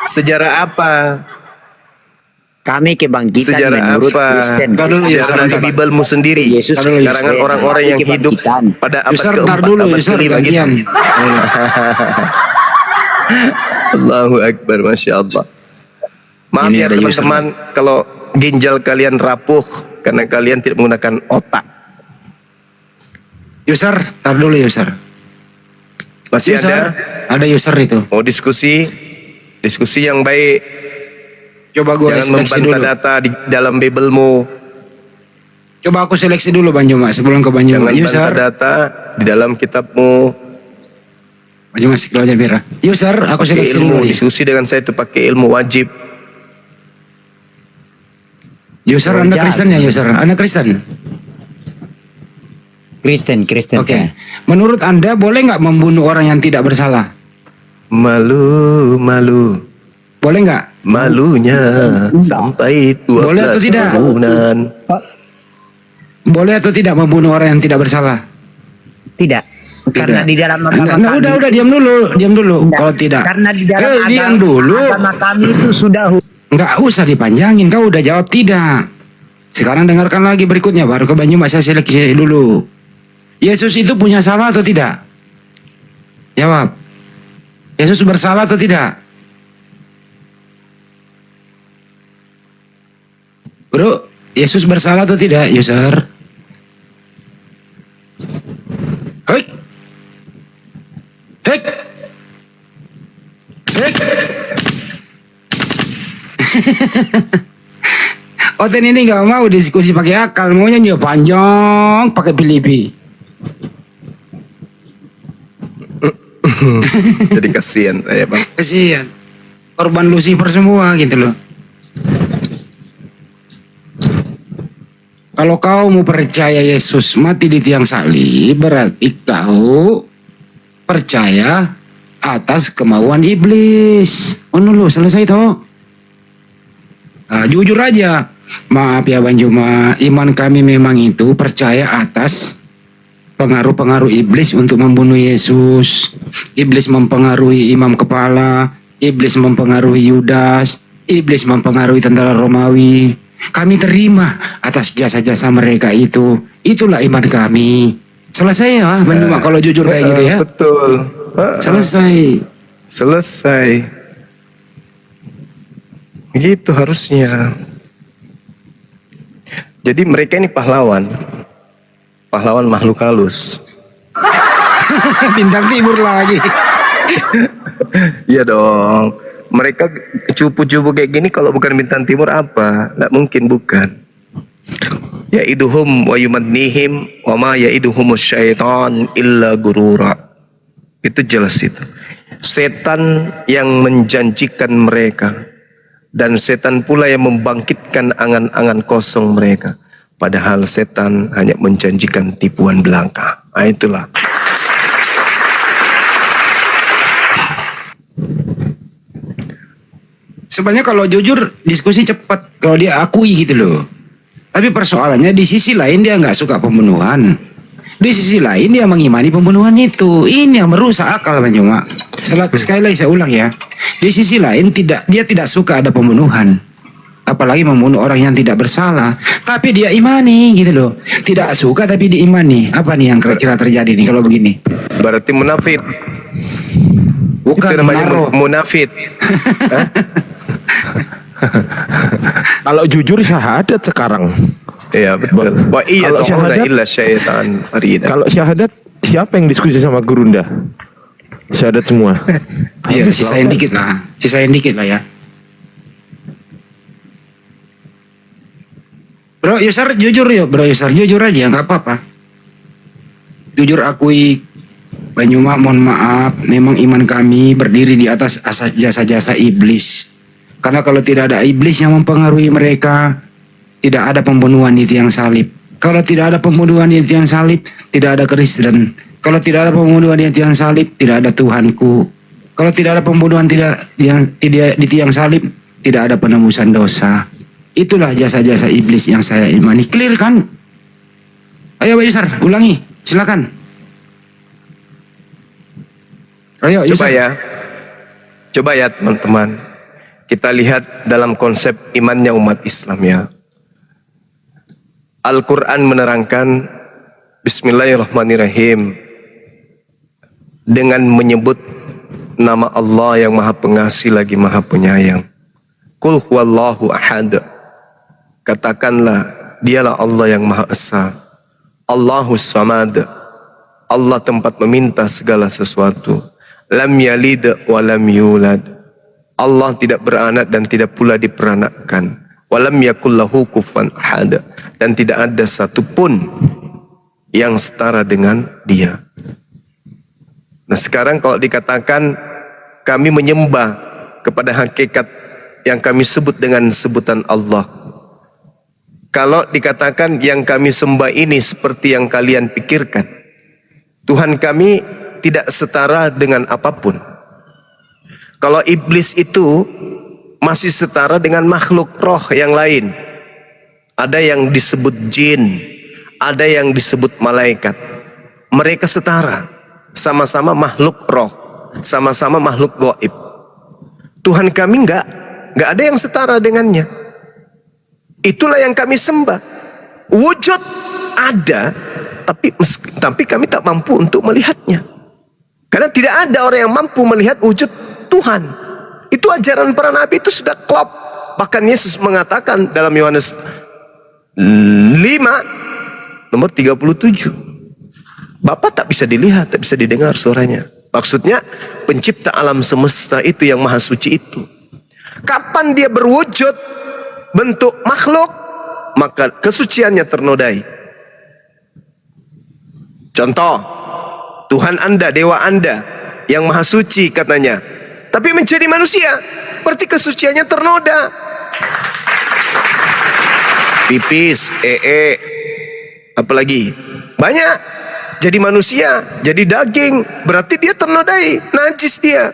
Sejarah apa? Kami kebangkitan Sejarah menurut apa? Kristen. Sejarah dari Bibelmu sendiri. Yesus Karangan orang-orang yang hidup pada abad keempat, abad kelima gitu. Allahu Akbar, Masya Allah. Maaf Ini ya ada teman-teman kalau ginjal kalian rapuh karena kalian tidak menggunakan otak. User, tar dulu user. Masih ada? Ada user itu. Mau diskusi yang baik. Coba gue Jangan seleksi membantah dulu. data di dalam Bibelmu. Coba aku seleksi dulu Banjuma sebelum ke Banjuma. Jangan User, bantah data di dalam kitabmu. Banjuma sekilas aja Bira. User, aku Pakai seleksi ilmu, dulu. diskusi dengan saya itu pakai ilmu wajib. User, Anda Kristen ya user? Anda Kristen? Kristen. Oke. Menurut Anda boleh nggak membunuh orang yang tidak bersalah? Malu. Boleh nggak? Malunya sampai 12 Boleh atau tidak? tahunan. Boleh atau tidak membunuh orang yang tidak bersalah? Tidak. Karena di dalam agama Nah, kami. udah diam dulu. Tidak. Kalau tidak. Karena di dalam diam dulu. agama kami itu sudah Nggak usah dipanjangin, kau udah jawab tidak. Sekarang dengarkan lagi berikutnya, baru ke Banyumas saya seleksi dulu. Yesus itu punya salah atau tidak? Jawab. Yesus bersalah atau tidak? Bro, Yesus bersalah atau tidak, user? Hei! Hei! Hei! Oten ini nggak mau diskusi pakai akal, maunya nyo panjang pakai pilipi. Jadi kasihan saya, Bang. Kasihan. Korban Lucifer semua gitu loh. Kalau kau mau percaya Yesus mati di tiang salib, berarti kau percaya atas kemauan iblis. Oh lo selesai toh. Nah, jujur aja. Maaf ya Bang Juma, iman kami memang itu percaya atas pengaruh-pengaruh iblis untuk membunuh Yesus. Iblis mempengaruhi imam kepala, iblis mempengaruhi Yudas, iblis mempengaruhi tentara Romawi. Kami terima atas jasa-jasa mereka itu. Itulah iman kami. Selesai ya Bang Juma kalau jujur kayak gitu ya. Betul. Selesai. Gitu harusnya. Jadi mereka ini pahlawan makhluk halus. Bintang timur lagi. Iya dong. Mereka cupu-cupu kayak gini kalau bukan bintang timur apa? Nggak mungkin bukan. Ya'iduhum wa yumannihim wa ma ya'iduhumus syaitan illa gurura. Itu jelas itu. Setan yang menjanjikan mereka. Dan setan pula yang membangkitkan angan-angan kosong mereka. Padahal setan hanya menjanjikan tipuan belaka. Nah, itulah. Sebenarnya kalau jujur diskusi cepat kalau dia akui gitu loh. Tapi persoalannya di sisi lain dia nggak suka pembunuhan. Di sisi lain dia mengimani pembunuhan itu. Ini yang merusak akal Bang Juma. Sekali lagi saya ulang ya. Di sisi lain dia tidak suka ada pembunuhan. Apalagi membunuh orang yang tidak bersalah. Tapi dia imani gitu loh. Tidak suka tapi diimani. Apa nih yang kira-kira terjadi nih kalau begini? Berarti munafik. Bukan Itu namanya menaruh. munafik. Hah? Kalau jujur syahadat sekarang. Iya betul. Wa iya Kalau ta'una syahadat- illa syaitan marida. Kalau syahadat siapa yang diskusi sama Gurunda? Syahadat semua. Iya, sisain dikit lah. Sisain dikit lah ya. Bro Yusar jujur ya, Bro Yusar jujur aja, nggak apa-apa. Jujur akui, Banyuma mohon maaf, memang iman kami berdiri di atas asas jasa-jasa iblis. Karena kalau tidak ada iblis yang mempengaruhi mereka, tidak ada pembunuhan di tiang salib. Kalau tidak ada pembunuhan di tiang salib, tidak ada Kristen. Kalau tidak ada pembunuhan di tiang salib, tidak ada Tuhanku. Kalau tidak ada pembunuhan di tiang salib, tidak ada penembusan dosa. Itulah jasa-jasa iblis yang saya imani. Clear kan? Ayo Pak Yusar, ulangi. Silakan. Ayo Coba Yusar. Coba ya teman-teman. Kita lihat dalam konsep imannya umat Islam ya. Al-Quran menerangkan Bismillahirrahmanirrahim dengan menyebut nama Allah yang maha pengasih lagi maha penyayang. Qul huwallahu ahad. Katakanlah dialah Allah yang maha esa. Allahus samad. Allah tempat meminta segala sesuatu. Lam yalid wa lam yulad. Allah tidak beranak dan tidak pula diperanakkan. Walam yakul lahu kufuwan ahad. Dan tidak ada satupun yang setara dengan dia. Nah sekarang kalau dikatakan kami menyembah kepada hakikat yang kami sebut dengan sebutan Allah. Kalau dikatakan yang kami sembah ini seperti yang kalian pikirkan, Tuhan kami tidak setara dengan apapun. Kalau iblis itu masih setara dengan makhluk roh yang lain. Ada yang disebut jin, ada yang disebut malaikat. Mereka setara, sama-sama makhluk roh, sama-sama makhluk gaib. Tuhan kami enggak ada yang setara dengannya. Itulah yang kami sembah. Wujud ada, tapi kami tak mampu untuk melihatnya. Karena tidak ada orang yang mampu melihat wujud Tuhan. Itu ajaran para nabi itu sudah klop. Bahkan Yesus mengatakan dalam Yohanes 5 nomor 37. Bapa tak bisa dilihat, tak bisa didengar suaranya. Maksudnya pencipta alam semesta itu yang maha suci itu. Kapan dia berwujud bentuk makhluk, maka kesuciannya ternodai. Contoh, Tuhan Anda, dewa Anda yang maha suci katanya, tapi menjadi manusia, berarti kesuciannya ternoda. Pipis, apalagi banyak. Jadi manusia, jadi daging, berarti dia ternodai, najis dia.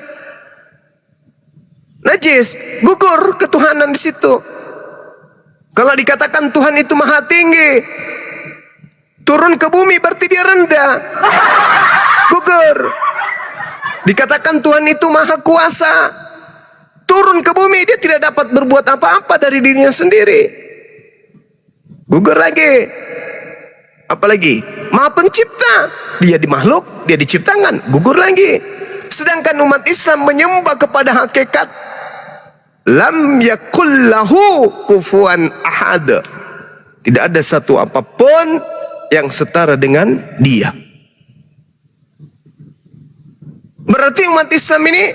Najis, gugur ketuhanan di situ. Kalau dikatakan Tuhan itu maha tinggi, turun ke bumi berarti dia rendah, gugur. Dikatakan Tuhan itu maha kuasa, turun ke bumi dia tidak dapat berbuat apa-apa dari dirinya sendiri, gugur lagi. Apalagi maha pencipta, dia di makhluk, dia diciptakan, gugur lagi. Sedangkan umat Islam menyembah kepada hakikat lam yakul lahu kufuwan ahad. Tidak ada satu apapun yang setara dengan dia. Berarti umat Islam ini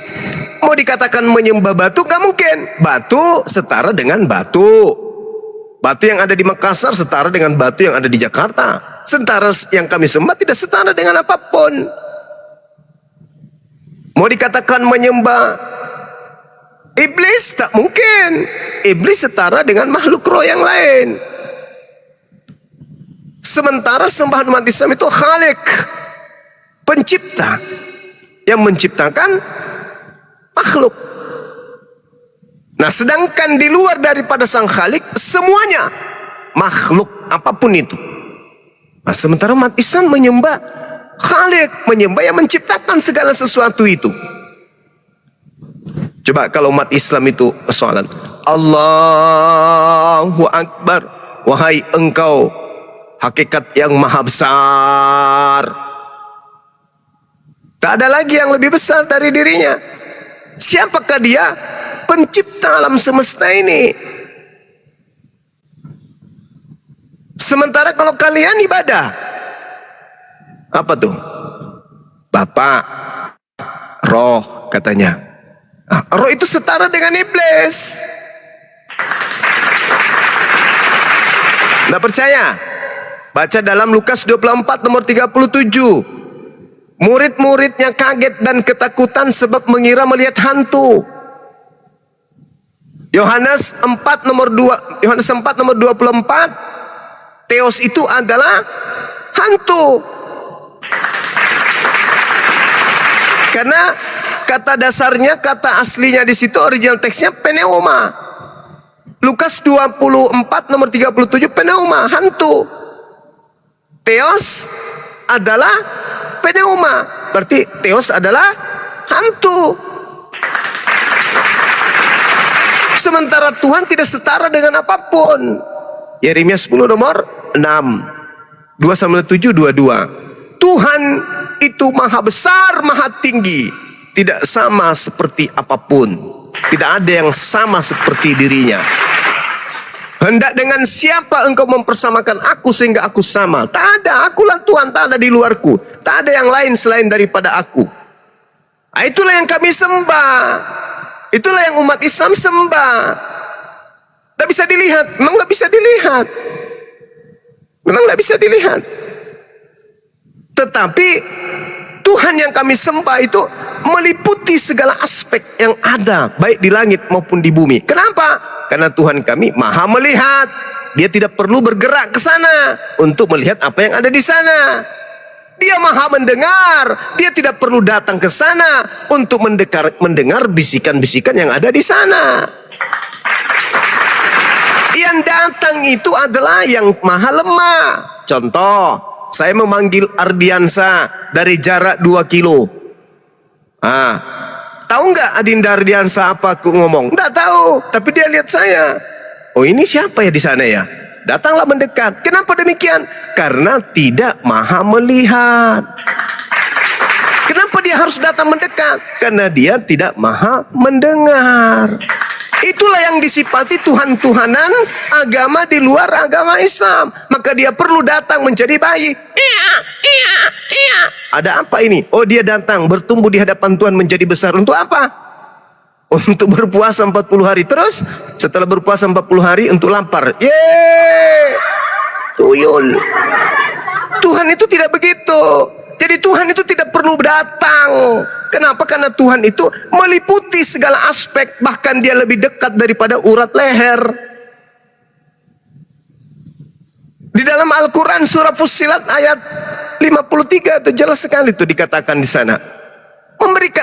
mau dikatakan menyembah batu, gak mungkin. Batu setara dengan batu. Batu yang ada di Makassar setara dengan batu yang ada di Jakarta. Sementara yang kami sembah tidak setara dengan apapun. Mau dikatakan menyembah iblis, tak mungkin. Iblis setara dengan makhluk roh yang lain. Sementara sembahan umat Islam itu Khalik, pencipta, yang menciptakan makhluk. Nah, sedangkan di luar daripada sang Khalik semuanya makhluk apapun itu. Nah, sementara umat Islam menyembah Khalik, menyembah yang menciptakan segala sesuatu itu. Coba kalau umat Islam itu sholat, Allahu Akbar, wahai engkau hakikat yang maha besar. Tak ada lagi yang lebih besar dari dirinya. Siapakah dia? Pencipta alam semesta ini. Sementara kalau kalian ibadah, apa tuh? Bapak, roh katanya. Nah, roh itu setara dengan iblis. Nggak percaya? Baca dalam Lukas 24 nomor 37. Murid-muridnya kaget dan ketakutan sebab mengira melihat hantu. Yohanes 4 nomor 24, Theos itu adalah hantu. Karena kata dasarnya, kata aslinya di situ original teksnya pneuma. Lukas 24 nomor 37 pneuma, hantu. Theos adalah pneuma, berarti Theos adalah hantu. Sementara Tuhan tidak setara dengan apapun. Yeremia 10 nomor 6, 2 Samuel 7, 22. Tuhan itu maha besar, maha tinggi, tidak sama seperti apapun. Tidak ada yang sama seperti dirinya. Hendak dengan siapa engkau mempersamakan aku sehingga aku sama? Tak ada, akulah Tuhan, tak ada di luarku. Tak ada yang lain selain daripada aku. Nah, itulah yang kami sembah. Itulah yang umat Islam sembah. Tak bisa dilihat, memang gak bisa dilihat. Memang gak bisa dilihat. Tetapi Tuhan yang kami sembah itu meliputi segala aspek yang ada, baik di langit maupun di bumi. Kenapa? Karena Tuhan kami maha melihat. Dia tidak perlu bergerak ke sana untuk melihat apa yang ada di sana. Dia maha mendengar. Dia tidak perlu datang ke sana untuk mendengar bisikan-bisikan yang ada di sana. Yang datang itu adalah yang maha lemah. Contoh, saya memanggil Ardiansa dari jarak 2 kilo. Tahu nggak Adinda Ardiansa apa aku ngomong? Nggak tahu, tapi dia lihat saya. Oh, ini siapa ya di sana ya? Datanglah mendekat. Kenapa demikian? Karena tidak maha melihat. Kenapa dia harus datang mendekat? Karena dia tidak maha mendengar. Itulah yang disifati Tuhan-Tuhanan agama di luar agama Islam. Maka dia perlu datang menjadi bayi. Iya. Ada apa ini? Oh, dia datang bertumbuh di hadapan Tuhan menjadi besar. Untuk apa? Untuk berpuasa 40 hari. Terus setelah berpuasa 40 hari untuk lapar. Yeay! Tuyul. Tuhan itu tidak begitu. Jadi Tuhan itu tidak perlu datang. Kenapa? Karena Tuhan itu meliputi segala aspek. Bahkan dia lebih dekat daripada urat leher. Di dalam Al-Quran surah Fussilat ayat 53 itu jelas sekali itu dikatakan di sana.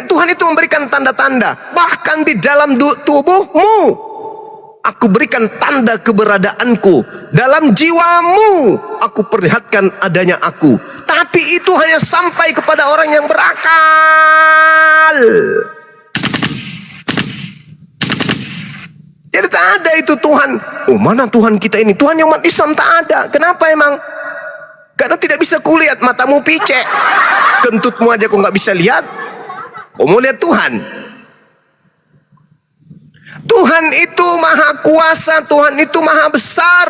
Tuhan itu memberikan tanda-tanda. Bahkan di dalam tubuhmu aku berikan tanda keberadaanku. Dalam jiwamu aku perlihatkan adanya aku. Tapi itu hanya sampai kepada orang yang berakal. Jadi tak ada itu Tuhan. Oh, mana Tuhan kita ini? Tuhan yang umat Islam tak ada. Kenapa emang? Karena tidak bisa kulihat, matamu picek. Kentutmu aja kau nggak bisa lihat. Kau mau lihat Tuhan? Tuhan itu maha kuasa, Tuhan itu maha besar.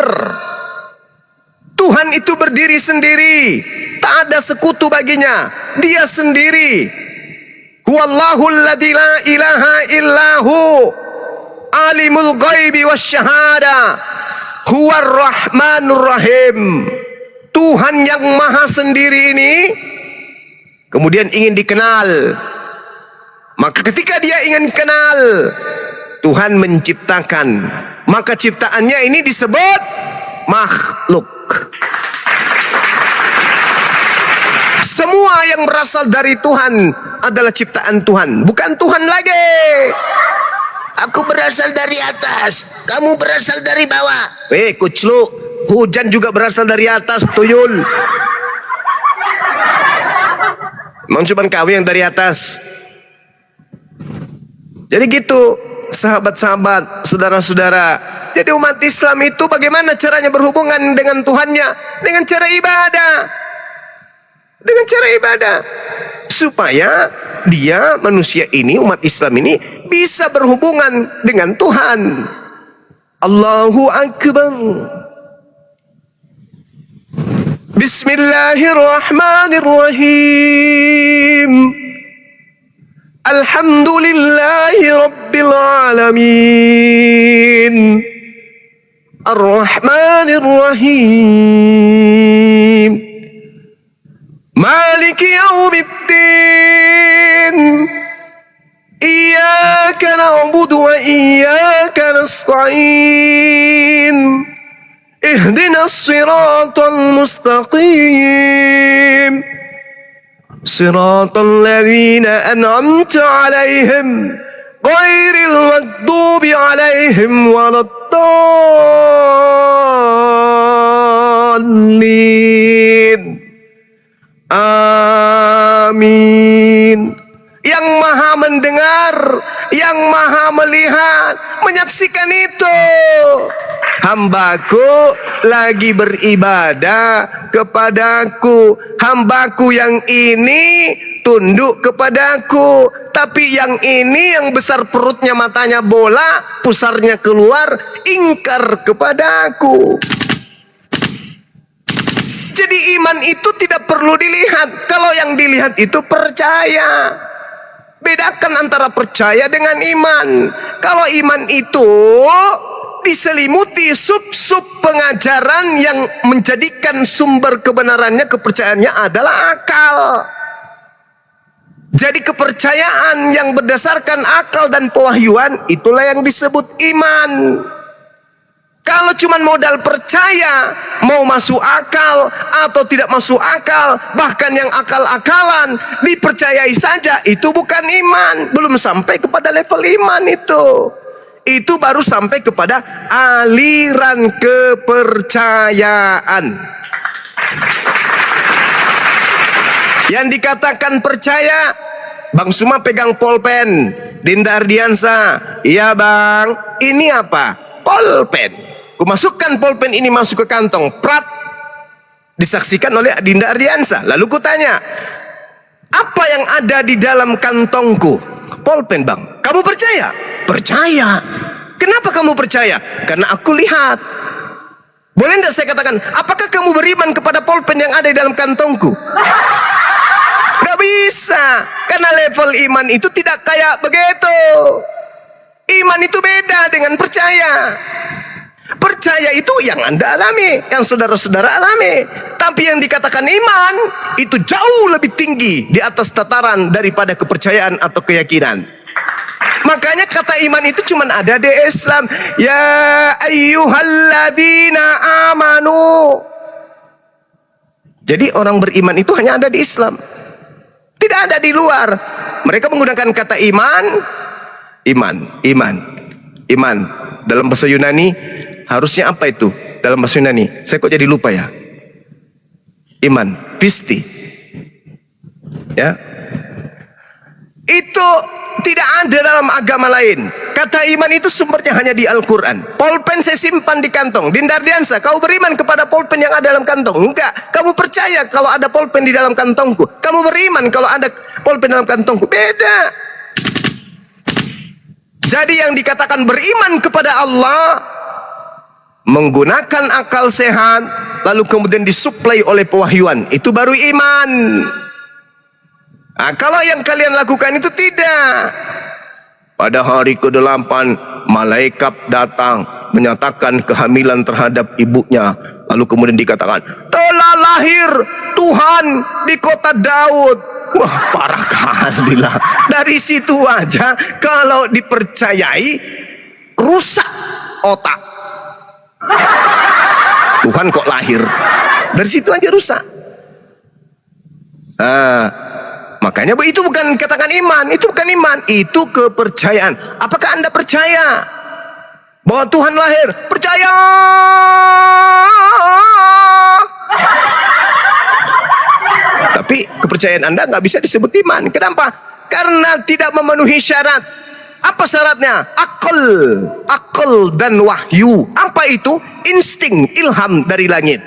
Tuhan itu berdiri sendiri, tak ada sekutu baginya. Dia sendiri. Huwallahul ladzi la ilaha illahu alimul ghaibi wasyahada huwar rahmanur rahim. Tuhan yang maha sendiri ini kemudian ingin dikenal. Maka ketika dia ingin kenal, Tuhan menciptakan. Maka ciptaannya ini disebut makhluk. Semua yang berasal dari Tuhan adalah ciptaan Tuhan, bukan Tuhan lagi. Aku berasal dari atas, kamu berasal dari bawah. Kuclu, hujan juga berasal dari atas, tuyul. Memang cuma kau yang dari atas. Jadi gitu, sahabat-sahabat, saudara-saudara. Jadi umat Islam itu bagaimana caranya berhubungan dengan Tuhannya? Dengan cara ibadah. Dengan cara ibadah. Supaya dia, manusia ini, umat Islam ini bisa berhubungan dengan Tuhan. Allahu Akbar. Bismillahirrahmanirrahim. Alhamdulillahi Rabbil Alamin. Ar-Rahmanir Rahim. Maliki Yaumiddin. Iyyaka na'budu wa iyyaka nasta'in. Ihdinas siratal mustaqim. صراط الذين أنعمت عليهم غير المغضوب عليهم ولا الضالين. Amin. Yang maha mendengar, yang maha melihat, menyaksikan itu. Hambaku lagi beribadah kepadaku. Hambaku yang ini tunduk kepadaku. Tapi yang ini yang besar perutnya, matanya bola, pusarnya keluar, ingkar kepadaku. Jadi iman itu tidak perlu dilihat. Kalau yang dilihat itu percaya. Bedakan antara percaya dengan iman. Kalau iman itu diselimuti sub-sub pengajaran yang menjadikan sumber kebenarannya, kepercayaannya adalah akal. Jadi kepercayaan yang berdasarkan akal dan pewahyuan, itulah yang disebut iman. Kalau cuma modal percaya, mau masuk akal atau tidak masuk akal, bahkan yang akal-akalan dipercayai saja, itu bukan iman. Belum sampai kepada level iman itu. Itu baru sampai kepada aliran kepercayaan. Yang dikatakan percaya, Bang Suma pegang pulpen, Dinda Ardiansa, iya bang, ini apa? Pulpen. Kumasukkan pulpen ini masuk ke kantong, prat, disaksikan oleh Dinda Ardiansa. Lalu kutanya, apa yang ada di dalam kantongku? Pulpen bang. Kamu percaya? Percaya. Kenapa kamu percaya? Karena aku lihat. Boleh tidak saya katakan, apakah kamu beriman kepada pulpen yang ada di dalam kantongku? Gak bisa, karena level iman itu tidak kayak begitu. Iman itu beda dengan percaya. Percaya itu yang Anda alami, yang saudara-saudara alami. Tapi yang dikatakan iman itu jauh lebih tinggi di atas tataran daripada kepercayaan atau keyakinan. Makanya kata iman itu cuma ada di Islam. Ya ayyuhalladzina amanu. Jadi orang beriman itu hanya ada di Islam. Tidak ada di luar. Mereka menggunakan kata iman. Dalam bahasa Yunani harusnya apa itu? Dalam bahasa Yunani, saya kok jadi lupa ya. Iman, pisti. Ya. Itu tidak ada dalam agama lain. Kata iman itu sumbernya hanya di Al-Quran. Pulpen saya simpan di kantong. Dinda Ardiansa, kau beriman kepada pulpen yang ada dalam kantong? Enggak. Kamu percaya kalau ada pulpen di dalam kantongku? Kamu beriman kalau ada pulpen dalam kantongku? Beda. Jadi yang dikatakan beriman kepada Allah, menggunakan akal sehat, lalu kemudian disuplai oleh pewahyuan, itu baru iman. Nah, kalau yang kalian lakukan itu tidak. Pada hari ke-8 malaikat datang menyatakan kehamilan terhadap ibunya. Lalu kemudian dikatakan, telah lahir Tuhan di kota Daud. Wah, parah kali lah. Dari situ aja kalau dipercayai rusak otak. Tuhan kok lahir? Dari situ aja rusak. Makanya itu bukan katakan iman, itu bukan iman, itu kepercayaan. Apakah Anda percaya bahwa Tuhan lahir? Percaya. Tapi kepercayaan Anda nggak bisa disebut iman. Kenapa? Karena tidak memenuhi syarat. Apa syaratnya? Akal dan wahyu. Apa itu? Insting, ilham dari langit.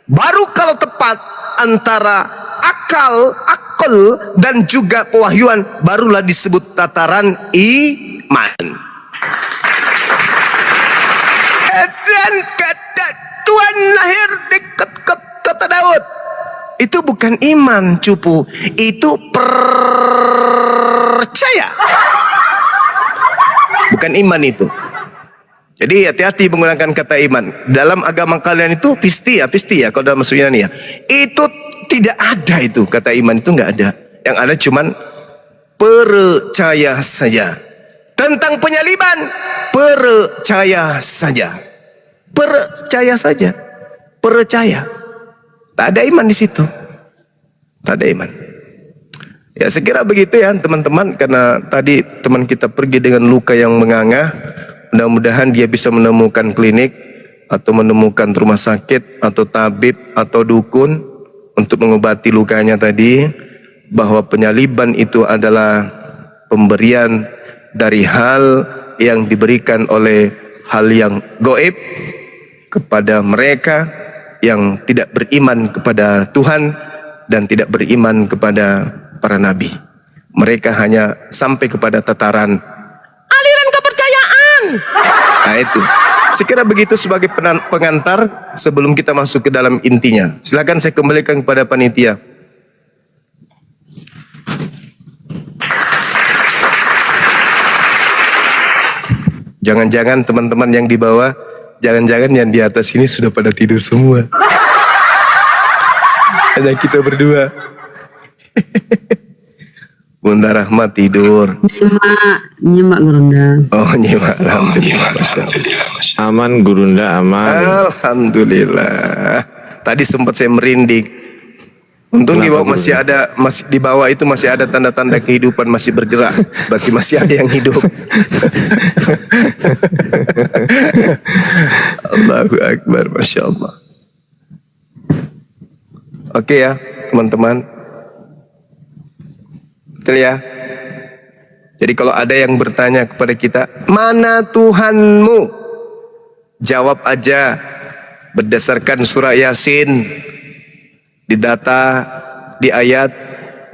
Baru kalau tepat antara akal dan juga pewahyuan, barulah disebut tataran iman. Dan kata Tuhan lahir dekat kota Daud, itu bukan iman, cupu, itu percaya, bukan iman itu. Jadi hati-hati menggunakan kata iman. Dalam agama kalian itu pisti ya, kalau dalam maksudnya nih ya, itu tidak ada itu kata iman, itu nggak ada. Yang ada cuman percaya saja. Tentang penyaliban, percaya saja. Percaya saja. Percaya. Tak ada iman di situ. Tak ada iman. Ya, saya kira begitu ya teman-teman, karena tadi teman kita pergi dengan luka yang menganga. Mudah-mudahan dia bisa menemukan klinik atau menemukan rumah sakit atau tabib atau dukun untuk mengobati lukanya tadi, bahwa penyaliban itu adalah pemberian dari hal yang diberikan oleh hal yang gaib kepada mereka yang tidak beriman kepada Tuhan dan tidak beriman kepada para nabi. Mereka hanya sampai kepada tataran aliran kepercayaan. Nah itu. Sekira begitu sebagai pengantar sebelum kita masuk ke dalam intinya. Silakan saya kembalikan kepada panitia. Jangan-jangan teman-teman yang di bawah, jangan-jangan yang di atas ini sudah pada tidur semua. Hanya kita berdua. Bunda Rahma tidur. Nyimak Gurunda. Oh, nyimak. Alhamdulillah. Masya Allah. Aman Gurunda, aman. Alhamdulillah. Tadi sempat saya merinding. Untung di bawah masih di bawah itu masih ada tanda-tanda kehidupan, masih bergerak. Berarti masih ada yang hidup. Allahu Akbar, Masya Allah. Oke ya, teman-teman. Betul ya? Jadi kalau ada yang bertanya kepada kita, mana Tuhanmu? Jawab aja berdasarkan surah Yasin. Didata di ayat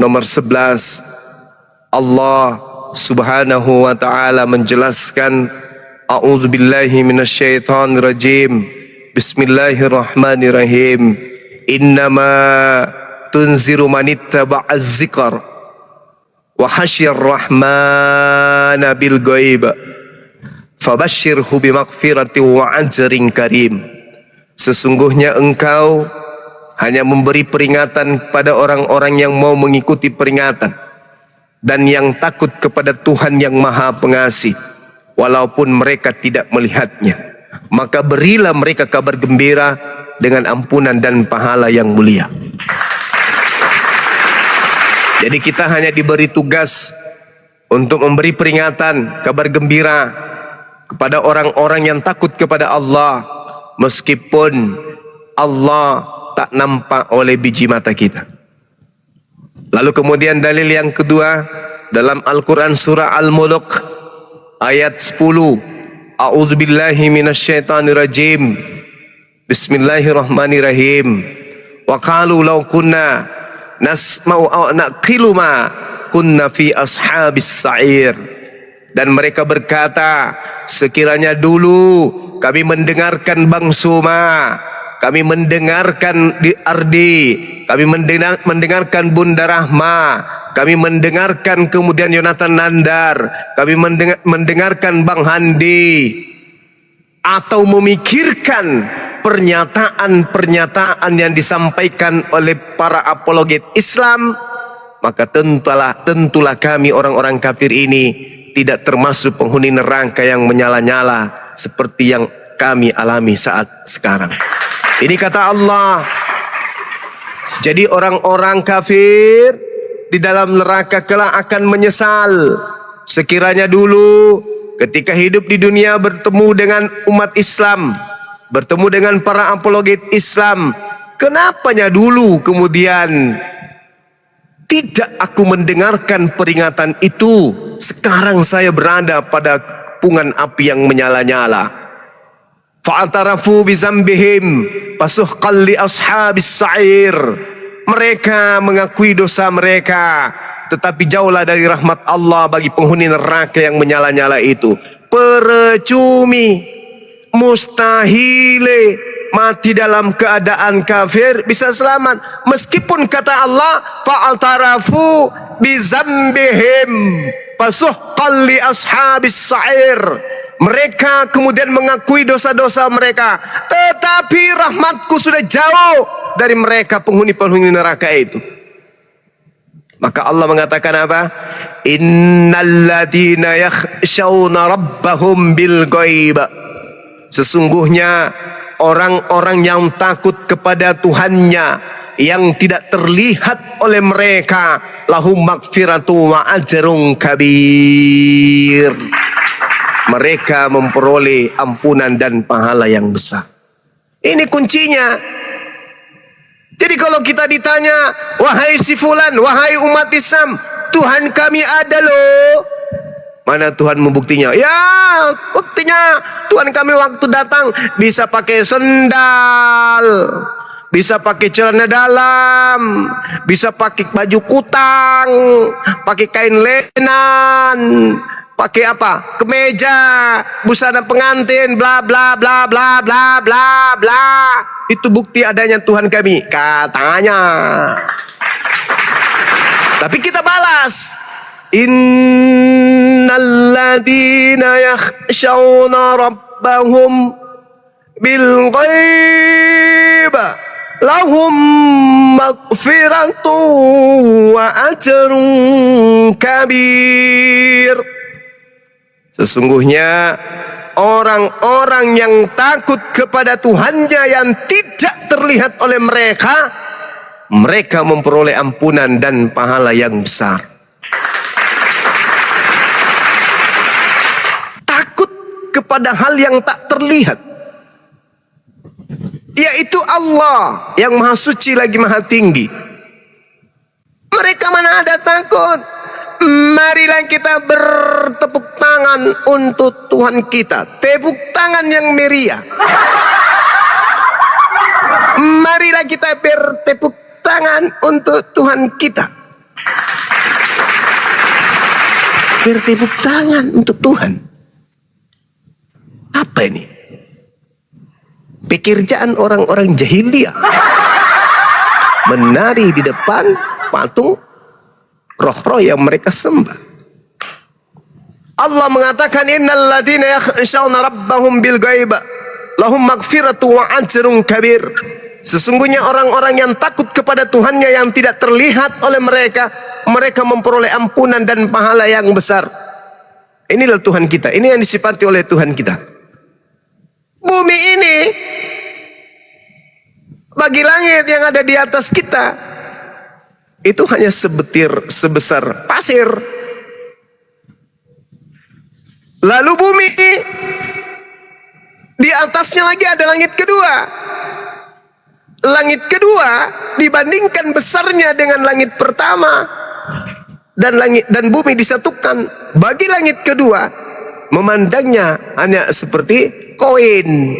nomor 11, Allah subhanahu wa ta'ala menjelaskan, A'udzubillahi minasyaitonirrajim, Bismillahirrahmanirrahim, Innama tunziru manittaba'az zikr wa hasyir rahmana bil ghaib fabashshirhu bimaghfirati wa ajrin karim. Sesungguhnya engkau hanya memberi peringatan kepada orang-orang yang mau mengikuti peringatan dan yang takut kepada Tuhan yang Maha Pengasih, walaupun mereka tidak melihatnya. Maka berilah mereka kabar gembira dengan ampunan dan pahala yang mulia. Jadi kita hanya diberi tugas untuk memberi peringatan, kabar gembira kepada orang-orang yang takut kepada Allah, meskipun Allah tak nampak oleh biji mata kita. Lalu kemudian dalil yang kedua dalam Al-Quran surah Al-Mulk ayat 10. A'udzubillahi minasyaitonirrajim. Bismillahirrahmanirrahim. Wa qalu law kunna nasma'u aw naqilu ma kunna fi ashabis sa'ir. Dan mereka berkata, sekiranya dulu kami mendengarkan Bang Suma, kami mendengarkan di Ardi, kami mendengarkan Bunda Rahma, kami mendengarkan kemudian Yonatan Nandar, kami mendengarkan Bang Handi, atau memikirkan pernyataan-pernyataan yang disampaikan oleh para apologet Islam, maka tentulah kami orang-orang kafir ini tidak termasuk penghuni neraka yang menyala-nyala seperti yang kami alami saat sekarang. Ini kata Allah. Jadi orang-orang kafir di dalam neraka kelak akan menyesal sekiranya dulu ketika hidup di dunia bertemu dengan umat Islam, bertemu dengan para apologet Islam, kenapanya dulu kemudian tidak aku mendengarkan peringatan itu. Sekarang saya berada pada kepungan api yang menyala-nyala. Fa'atarafu bizambihim fasuhqan li ashabis sa'ir. Mereka mengakui dosa mereka, tetapi jauhlah dari rahmat Allah bagi penghuni neraka yang menyala-nyala itu. Percumi, mustahile mati dalam keadaan kafir bisa selamat, meskipun kata Allah fa'atarafu bizambihim fasuhqan li ashabis sa'ir. Mereka kemudian mengakui dosa-dosa mereka, tetapi rahmatku sudah jauh dari mereka penghuni-penghuni neraka itu. Maka Allah mengatakan apa? Innalladzina yakhshawna rabbahum bil ghaib. Sesungguhnya orang-orang yang takut kepada Tuhannya yang tidak terlihat oleh mereka, lahum maghfiratu wa ajrun kabir. Mereka memperoleh ampunan dan pahala yang besar. Ini kuncinya. Jadi kalau kita ditanya, wahai si fulan, wahai umat Islam, Tuhan kami ada loh. Mana Tuhan membuktinya? Ya, buktinya Tuhan kami waktu datang bisa pakai sendal, bisa pakai celana dalam, bisa pakai baju kutang, pakai kain lenan, pakai apa? Kemeja, busana pengantin, bla bla bla bla bla bla bla. Itu bukti adanya Tuhan kami, katanya. Tapi kita balas, innalladzina yakhshawna rabbahum bil ghaib lahum maghfiratun wa ajrun kabir. Sesungguhnya orang-orang yang takut kepada Tuhannya yang tidak terlihat oleh mereka, mereka memperoleh ampunan dan pahala yang besar. Takut kepada hal yang tak terlihat, yaitu Allah yang maha suci lagi maha tinggi. Mereka mana ada takut? Marilah kita bertepuk tangan untuk Tuhan kita. Tepuk tangan yang meriah. Marilah kita bertepuk tangan untuk Tuhan kita. Bertepuk tangan untuk Tuhan. Apa ini? Pekerjaan orang-orang jahiliyah. Menari di depan patung roh-roh yang mereka sembah. Allah mengatakan innal ladzina yakhshawna rabbahum bil ghaib lahum maghfiratu wa ajrun kabir. Sesungguhnya orang-orang yang takut kepada Tuhannya yang tidak terlihat oleh mereka, mereka memperoleh ampunan dan pahala yang besar. Inilah Tuhan kita. Ini yang disifati oleh Tuhan kita. Bumi ini bagi langit yang ada di atas kita itu hanya sebesar pasir. Lalu bumi di atasnya lagi ada langit kedua. Langit kedua dibandingkan besarnya dengan langit pertama, dan bumi disatukan. Bagi langit kedua memandangnya hanya seperti koin.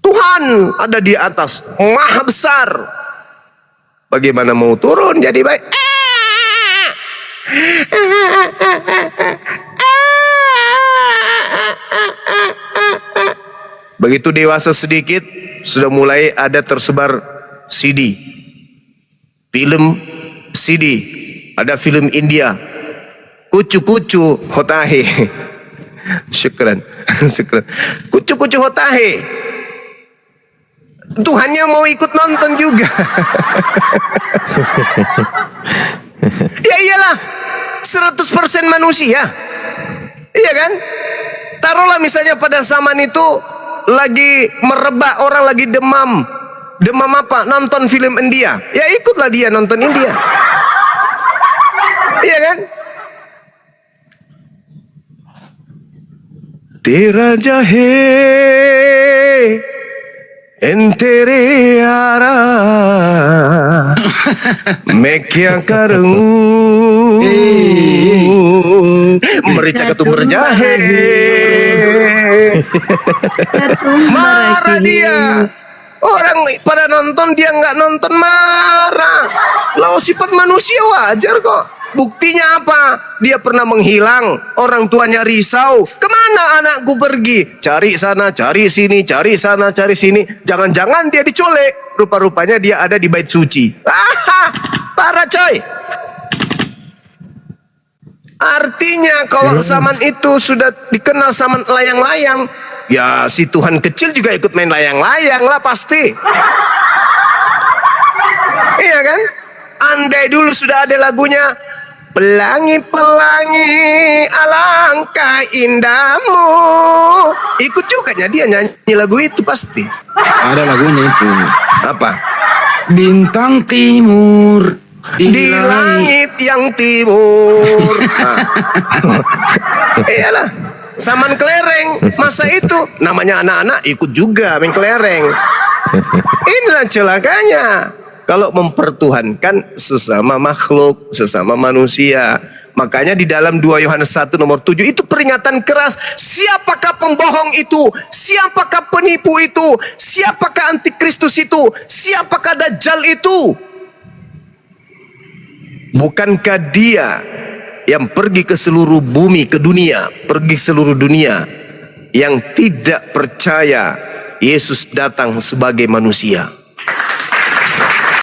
Tuhan ada di atas, maha besar. Bagaimana mau turun jadi baik? Begitu dewasa sedikit, sudah mulai ada tersebar CD, film CD, ada film India, kucu-kucu hotahe. Syukran, syukran. Kucu-kucu hotahe. Tuhannya mau ikut nonton juga. Ya iyalah, 100% manusia. Iya kan? Taruhlah misalnya pada zaman itu lagi merebak, orang lagi demam. Demam apa? Nonton film India. Ya ikutlah dia nonton India. Iya kan? Tera jahe entere ara मैं क्या करूं merica ketumbar jahe. Marah dia. Orang pada nonton, dia nggak nonton, marah. Lalu sifat manusia wajar kok. Buktinya apa? Dia pernah menghilang, orang tuanya risau. Kemana anakku pergi? Cari sana, cari sini, cari sana, cari sini. Jangan-jangan dia diculik. Rupa-rupanya dia ada di bait suci. Parah coy. Artinya kalau zaman itu sudah dikenal zaman layang-layang, ya si Tuhan kecil juga ikut main layang-layang lah pasti. Iya kan? Andai dulu sudah ada lagunya, pelangi-pelangi alangkah indahmu, ikut juga dia nyanyi lagu itu pasti. Ada lagunya itu. Apa? Bintang timur di langit yang timur. Iyalah, zaman kelereng masa itu namanya anak-anak ikut juga main kelereng. Inilah celakanya kalau mempertuhankan sesama makhluk, sesama manusia. Makanya di dalam 2 Yohanes 1 nomor 7 itu peringatan keras. Siapakah pembohong itu? Siapakah penipu itu? Siapakah antikristus itu? Siapakah dajjal itu? Bukankah dia yang pergi ke seluruh bumi, ke dunia, pergi seluruh dunia, yang tidak percaya Yesus datang sebagai manusia?